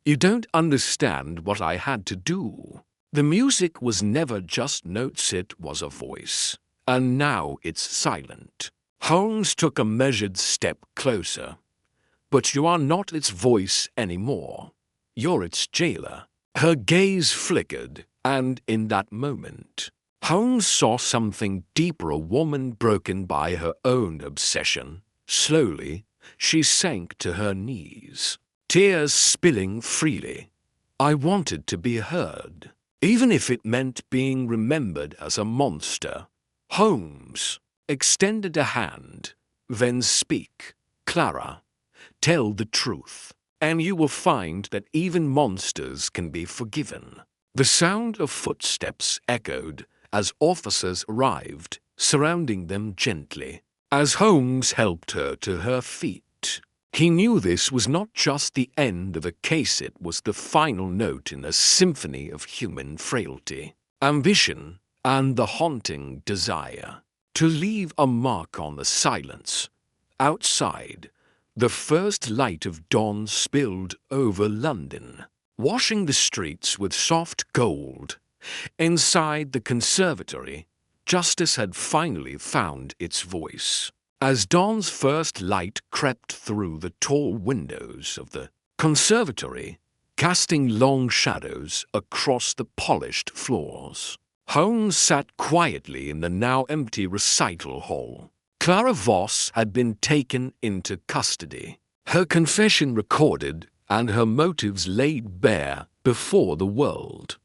"You don't understand what I had to do." The music was never just notes, it was a voice. And now it's silent. Holmes took a measured step closer. "But you are not its voice anymore. You're its jailer." Her gaze flickered, and in that moment, Holmes saw something deeper, a woman broken by her own obsession. Slowly, she sank to her knees, tears spilling freely. "I wanted to be heard, even if it meant being remembered as a monster." Holmes extended a hand. "Then speak, Clara. Tell the truth, and you will find that even monsters can be forgiven." The sound of footsteps echoed as officers arrived, surrounding them gently. As Holmes helped her to her feet, he knew this was not just the end of a case, it was the final note in a symphony of human frailty, ambition, and the haunting desire to leave a mark on the silence. Outside, the first light of dawn spilled over London, washing the streets with soft gold. Inside the conservatory, justice had finally found its voice. As dawn's first light crept through the tall windows of the conservatory, casting long shadows across the polished floors, Holmes sat quietly in the now empty recital hall. Clara Voss had been taken into custody, her confession recorded and her motives laid bare before the world.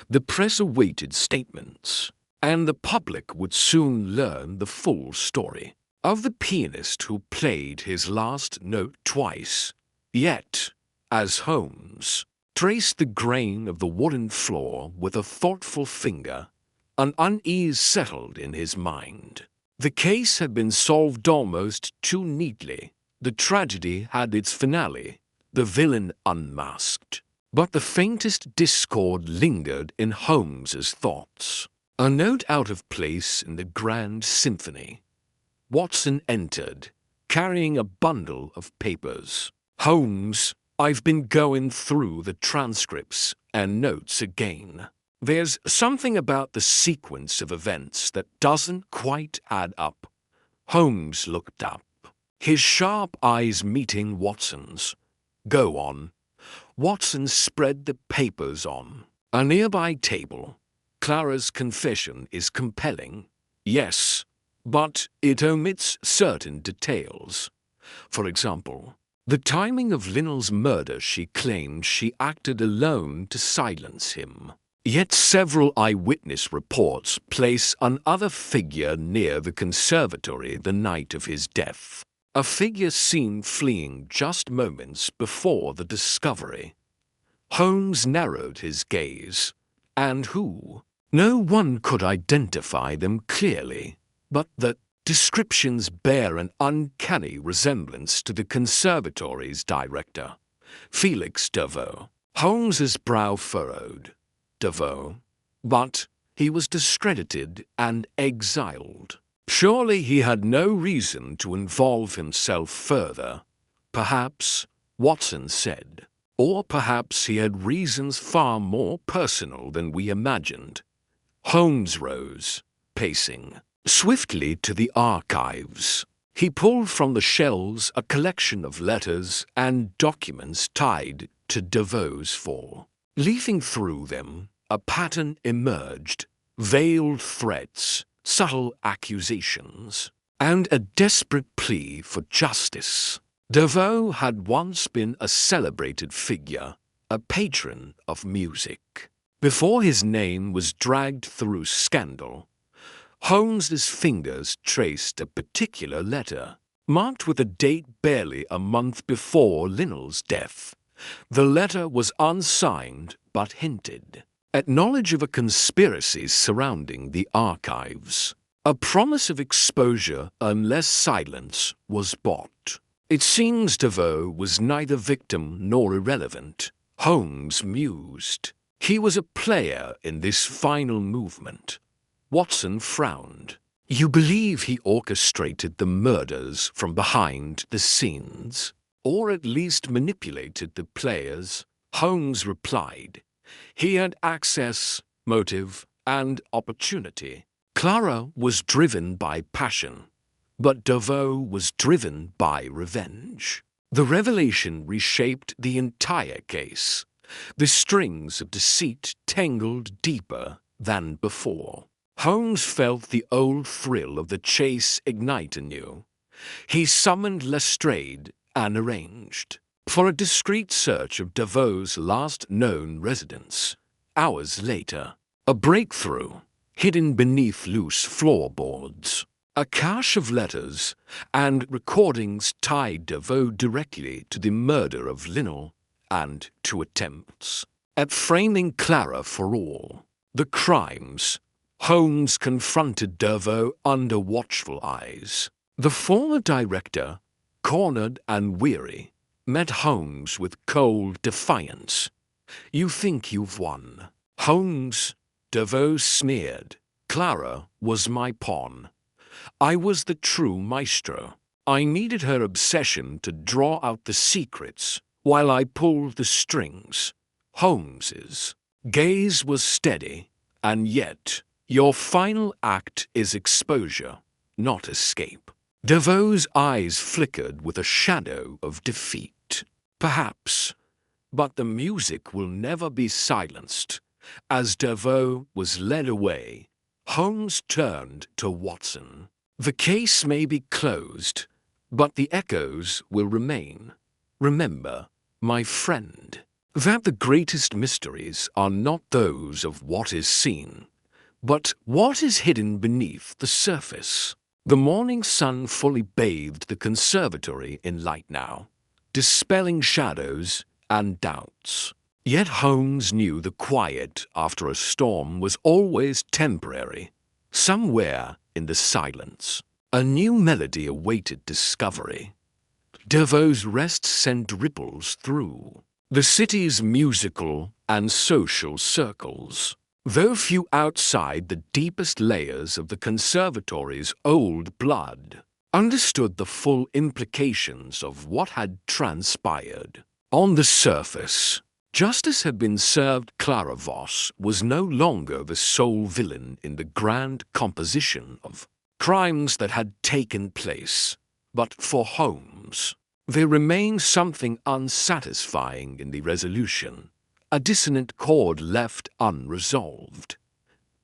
The press awaited statements, and the public would soon learn the full story of the pianist who played his last note twice. Yet, as Holmes traced the grain of the wooden floor with a thoughtful finger, an unease settled in his mind. The case had been solved almost too neatly. The tragedy had its finale, the villain unmasked. But the faintest discord lingered in Holmes's thoughts. A note out of place in the grand symphony. Watson entered, carrying a bundle of papers. "Holmes, I've been going through the transcripts and notes again. There's something about the sequence of events that doesn't quite add up." Holmes looked up, his sharp eyes meeting Watson's. "Go on." Watson spread the papers on a nearby table. "Clara's confession is compelling. Yes, but it omits certain details. For example, the timing of Linnell's murder. She claimed she acted alone to silence him. Yet several eyewitness reports place another figure near the conservatory the night of his death. A figure seen fleeing just moments before the discovery." Holmes narrowed his gaze. "And who?" "No one could identify them clearly, but the descriptions bear an uncanny resemblance to the conservatory's director, Felix Deveau." Holmes's brow furrowed. Deveau? But he was discredited and exiled. Surely he had no reason to involve himself further. Perhaps, Watson said, or perhaps he had reasons far more personal than we imagined. Holmes rose, pacing swiftly to the archives. He pulled from the shelves a collection of letters and documents tied to Devoe's fall. Leafing through them, a pattern emerged: veiled threats, subtle accusations, and a desperate plea for justice. Deveau had once been a celebrated figure, a patron of music. Before his name was dragged through scandal, Holmes's fingers traced a particular letter, marked with a date barely a month before Linnell's death. The letter was unsigned but hinted. at knowledge of a conspiracy surrounding the archives. A promise of exposure unless silence was bought. It seems Devoe was neither victim nor irrelevant. Holmes mused. He was a player in this final movement. Watson frowned. You believe he orchestrated the murders from behind the scenes? Or at least manipulated the players? Holmes replied. He had access, motive, and opportunity. Clara was driven by passion, but Devoe was driven by revenge. The revelation reshaped the entire case. The strings of deceit tangled deeper than before. Holmes felt the old thrill of the chase ignite anew. He summoned Lestrade and arranged for a discreet search of Devoe's last known residence. Hours later, a breakthrough, hidden beneath loose floorboards. A cache of letters and recordings tied Devoe directly to the murder of Linnell and to attempts at framing Clara for all the crimes. Holmes confronted Devoe under watchful eyes. The former director, cornered and weary, met Holmes with cold defiance. You think you've won. Holmes, Devoe sneered. Clara was my pawn. I was the true maestro. I needed her obsession to draw out the secrets while I pulled the strings. Holmes's gaze was steady, and yet your final act is exposure, not escape. Devoe's eyes flickered with a shadow of defeat. Perhaps, but the music will never be silenced. As Devoe was led away, Holmes turned to Watson. The case may be closed, but the echoes will remain. Remember, my friend, that the greatest mysteries are not those of what is seen, but what is hidden beneath the surface. The morning sun fully bathed the conservatory in light now, dispelling shadows and doubts. Yet Holmes knew the quiet after a storm was always temporary. Somewhere in the silence, a new melody awaited discovery. Devoe's rest sent ripples through the city's musical and social circles. Though few outside the deepest layers of the conservatory's old blood understood the full implications of what had transpired. On the surface, justice had been served. Clara Voss was no longer the sole villain in the grand composition of crimes that had taken place. But for Holmes, there remained something unsatisfying in the resolution, a dissonant chord left unresolved.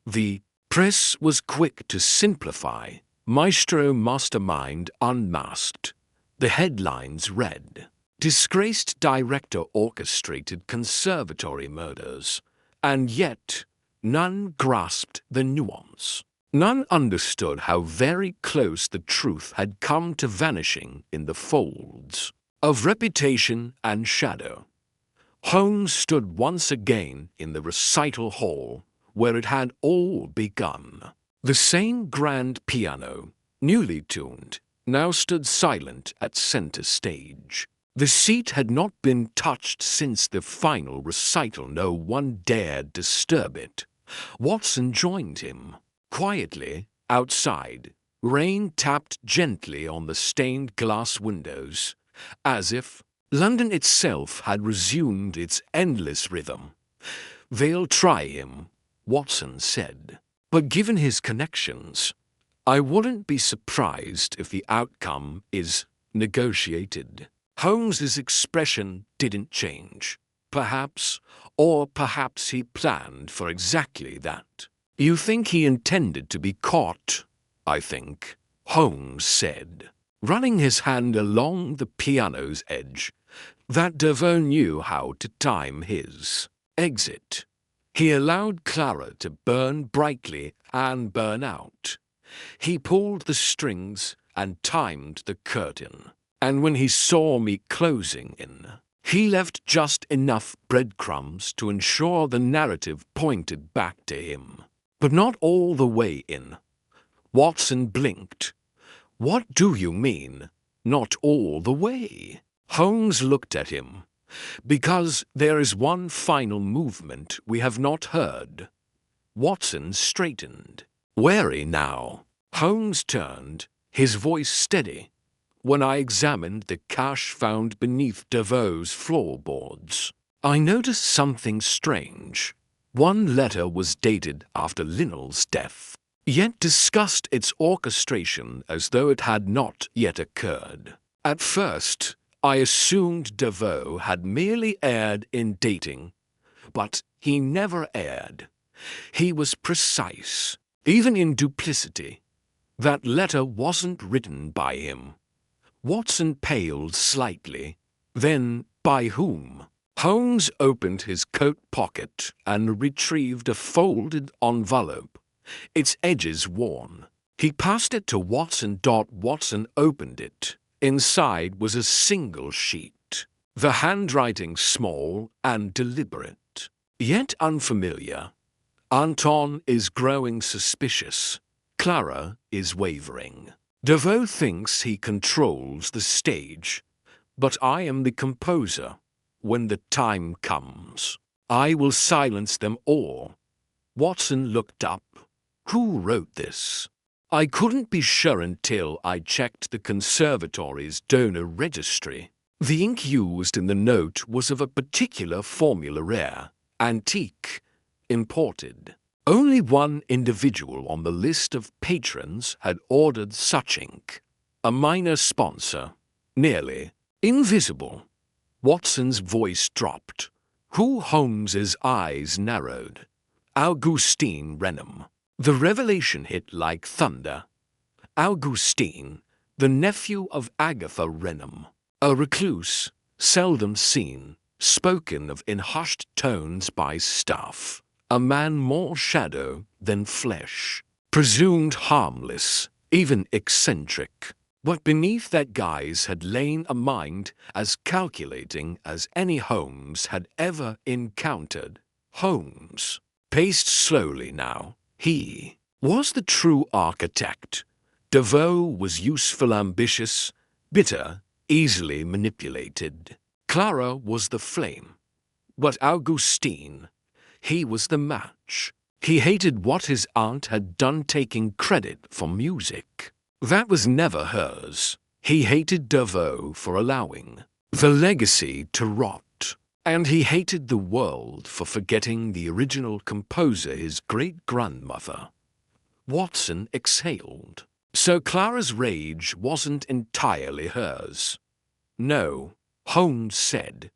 The press was quick to simplify Maestro Mastermind Unmasked. The headlines read, Disgraced director orchestrated conservatory murders, and yet none grasped the nuance. None understood how very close the truth had come to vanishing in the folds of reputation and shadow. Holmes stood once again in the recital hall where it had all begun. The same grand piano, newly tuned, now stood silent at center stage. The seat had not been touched since the final recital. No one dared disturb it. Watson joined him. Quietly, outside, rain tapped gently on the stained glass windows, as if London itself had resumed its endless rhythm. They'll try him, Watson said. But given his connections, I wouldn't be surprised if the outcome is negotiated. Holmes's expression didn't change. Perhaps, or perhaps he planned for exactly that. You think he intended to be caught? I think, Holmes said, running his hand along the piano's edge, that Devoe knew how to time his exit. He allowed Clara to burn brightly and burn out. He pulled the strings and timed the curtain. And when he saw me closing in, He left just enough breadcrumbs to ensure the narrative pointed back to him. But not all the way in. Watson blinked. "What do you mean, not all the way?" Holmes looked at him. "Because there is one final movement we have not heard." Watson straightened. Wary now. Holmes turned, his voice steady. "When I examined the cash found beneath Devoe's floorboards, I noticed something strange. One letter was dated after Linnell's death, yet discussed its orchestration as though it had not yet occurred. At first, I assumed Devoe had merely erred in dating, but he never erred. He was precise, even in duplicity. That letter wasn't written by him." Watson paled slightly. "Then by whom?" Holmes opened his coat pocket and retrieved a folded envelope, its edges worn. He passed it to Watson. Watson opened it. Inside was a single sheet, the handwriting small and deliberate, yet unfamiliar. "Anton is growing suspicious. Clara is wavering. Devoe thinks he controls the stage, but I am the composer. When the time comes, I will silence them all." Watson looked up. "Who wrote this?" "I couldn't be sure until I checked the conservatory's donor registry. The ink used in the note was of a particular formula, rare, antique, imported. Only one individual on the list of patrons had ordered such ink. A minor sponsor, nearly invisible." Watson's voice dropped. "Who?" Holmes's eyes narrowed. "Augustine Renham." The revelation hit like thunder. Augustine, the nephew of Agatha Renham, a recluse, seldom seen, spoken of in hushed tones by staff, a man more shadow than flesh, presumed harmless, even eccentric. But beneath that guise had lain a mind as calculating as any Holmes had ever encountered. Holmes paced slowly now. He was the true architect. Devoe was useful, ambitious, bitter, easily manipulated. Clara was the flame. But Augustine, he was the match. He hated what his aunt had done, taking credit for music. That was never hers. He hated Devoe for allowing the legacy to rot. And he hated the world for forgetting the original composer, his great-grandmother. Watson exhaled. So Clara's rage wasn't entirely hers. No, Holmes said.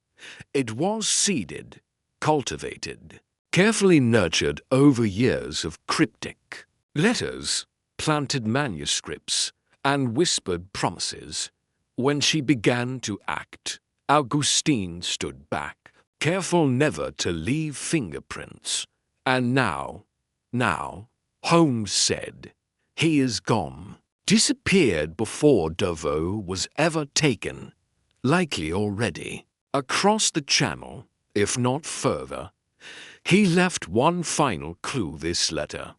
It was seeded, cultivated, carefully nurtured over years of cryptic letters, planted manuscripts, and whispered promises. When she began to act, Augustine stood back, careful never to leave fingerprints. And now, Holmes said, he is gone, disappeared before Devoe was ever taken, likely already, across the channel, if not further. He left one final clue, this letter,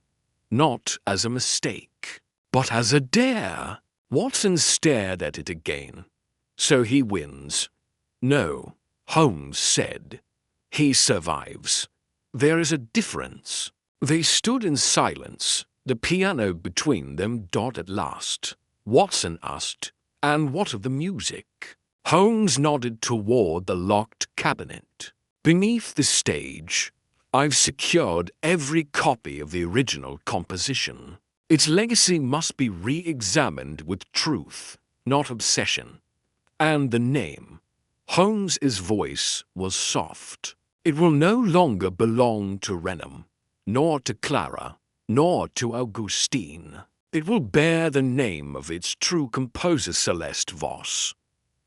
not as a mistake, but as a dare. Watson stared at it again. So he wins. No, Holmes said. He survives. There is a difference. They stood in silence, the piano between them. At last, Watson asked, "And what of the music?" Holmes nodded toward the locked cabinet. "Beneath the stage, I've secured every copy of the original composition. Its legacy must be re-examined with truth, not obsession. And the name." Holmes's voice was soft. "It will no longer belong to Renham, nor to Clara, nor to Augustine. It will bear the name of its true composer, Celeste Voss."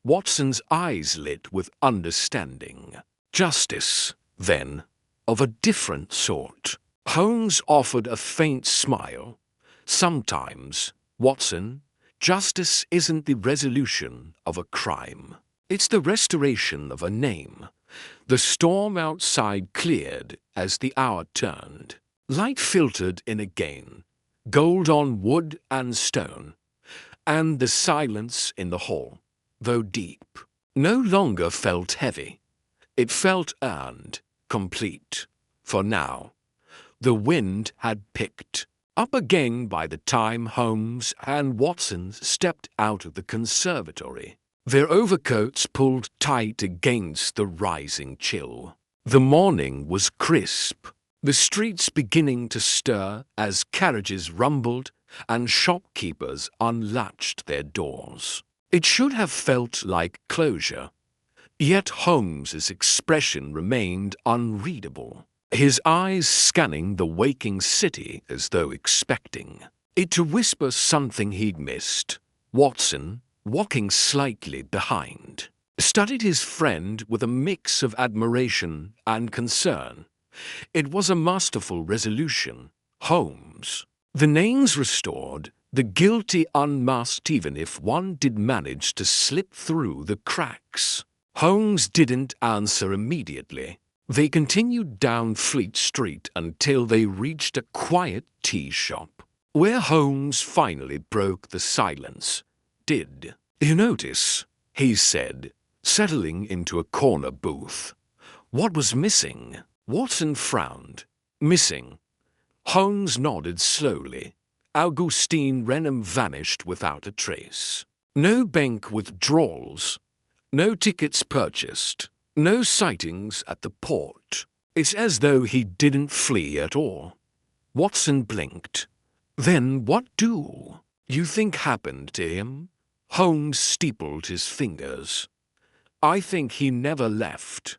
Watson's eyes lit with understanding. "Justice, then, of a different sort." Holmes offered a faint smile. "Sometimes, Watson, justice isn't the resolution of a crime. It's the restoration of a name. The storm outside cleared as the hour turned. Light filtered in again, gold on wood and stone, and the silence in the hall, though deep, no longer felt heavy. It felt earned, complete, for now. The wind had picked up again by the time Holmes and Watson stepped out of the conservatory. Their overcoats pulled tight against the rising chill. The morning was crisp, the streets beginning to stir as carriages rumbled and shopkeepers unlatched their doors. It should have felt like closure, yet Holmes's expression remained unreadable, his eyes scanning the waking city as though expecting it to whisper something he'd missed. Watson, walking slightly behind, studied his friend with a mix of admiration and concern. It was a masterful resolution. Holmes. The names restored, the guilty unmasked even if one did manage to slip through the cracks. Holmes didn't answer immediately. They continued down Fleet Street until they reached a quiet tea shop, where Holmes finally broke the silence. "Did you notice?" he said, settling into a corner booth. "What was missing?" Watson frowned. "Missing?" Holmes nodded slowly. Augustine Renham vanished without a trace. No bank withdrawals, no tickets purchased, no sightings at the port. It's as though he didn't flee at all. Watson blinked. "Then what do you think happened to him?" Holmes steepled his fingers. "I think he never left."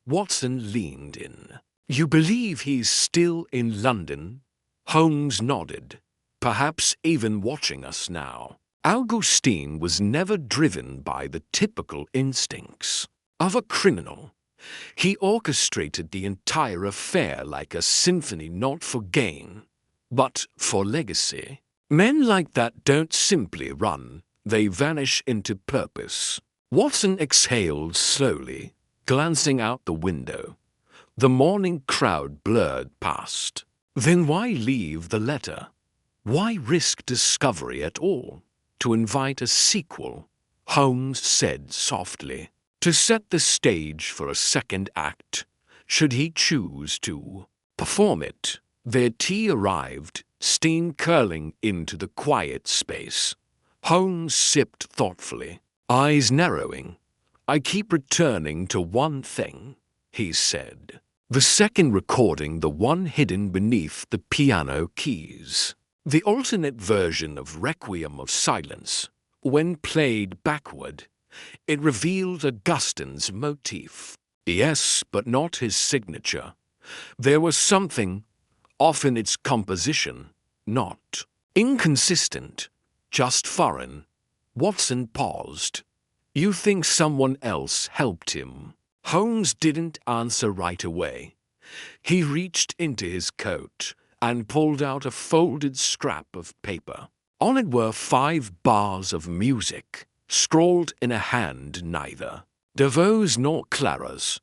Watson leaned in. "You believe he's still in London?" Holmes nodded. "Perhaps even watching us now." Augustine was never driven by the typical instincts of a criminal. He orchestrated the entire affair like a symphony not for gain, but for legacy. Men like that don't simply run, they vanish into purpose. Watson exhaled slowly, glancing out the window. The morning crowd blurred past. Then why leave the letter? Why risk discovery at all? To invite a sequel, Holmes said softly, to set the stage for a second act, should he choose to perform it. Their tea arrived, steam curling into the quiet space. Holmes sipped thoughtfully, eyes narrowing. "I keep returning to one thing," he said. "The second recording, the one hidden beneath the piano keys. The alternate version of Requiem of Silence. When played backward, it revealed Augustine's motif. Yes, but not his signature. There was something off in its composition, not inconsistent, just foreign." Watson paused. "You think someone else helped him?" Holmes didn't answer right away. He reached into his coat and pulled out a folded scrap of paper. On it were 5 bars of music, scrawled in a hand neither Devoe's nor Clara's.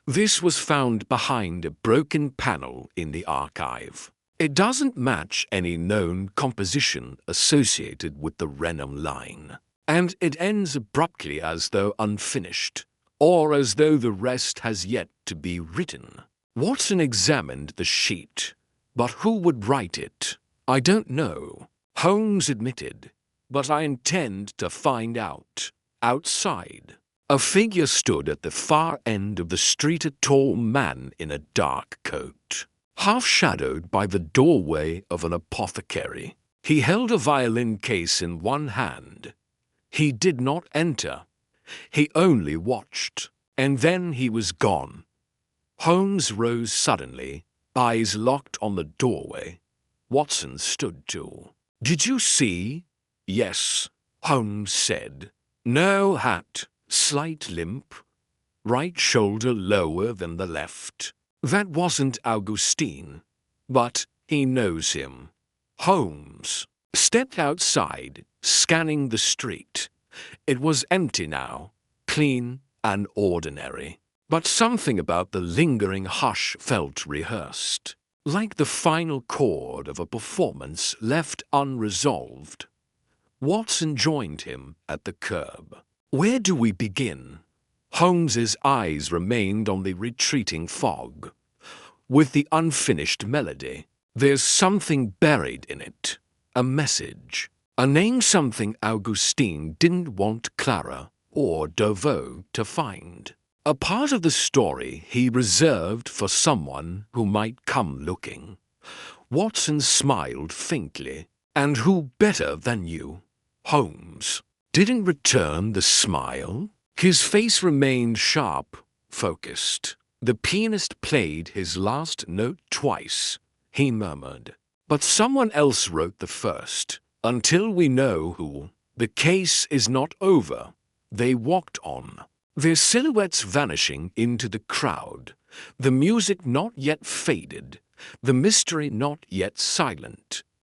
This was found behind a broken panel in the archive. It doesn't match any known composition associated with the Renham line, and it ends abruptly as though unfinished, or as though the rest has yet to be written. Watson examined the sheet. "But who would write it?" "I don't know," Holmes admitted, "but I intend to find out." Outside, a figure stood at the far end of the street, a tall man in a dark coat, half-shadowed by the doorway of an apothecary. He held a violin case in one hand. He did not enter. He only watched, and then he was gone. Holmes rose suddenly, eyes locked on the doorway. Watson stood too. "Did you see?" "Yes," Holmes said. "No hat, slight limp, right shoulder lower than the left. That wasn't Augustine, but he knows him." Holmes stepped outside, scanning the street. It was empty now, clean and ordinary. But something about the lingering hush felt rehearsed, like the final chord of a performance left unresolved. Watson joined him at the curb. "Where do we begin?" Holmes's eyes remained on the retreating fog. "With the unfinished melody. There's something buried in it. A message. A name, something Augustine didn't want Clara or Deveau to find. A part of the story he reserved for someone who might come looking." Watson smiled faintly. "And who better than you?" Holmes didn't return the smile. His face remained sharp, focused. "The pianist played his last note twice," he murmured. "But someone else wrote the first. Until we know who, the case is not over." They walked on, their silhouettes vanishing into the crowd, the music not yet faded, the mystery not yet silent.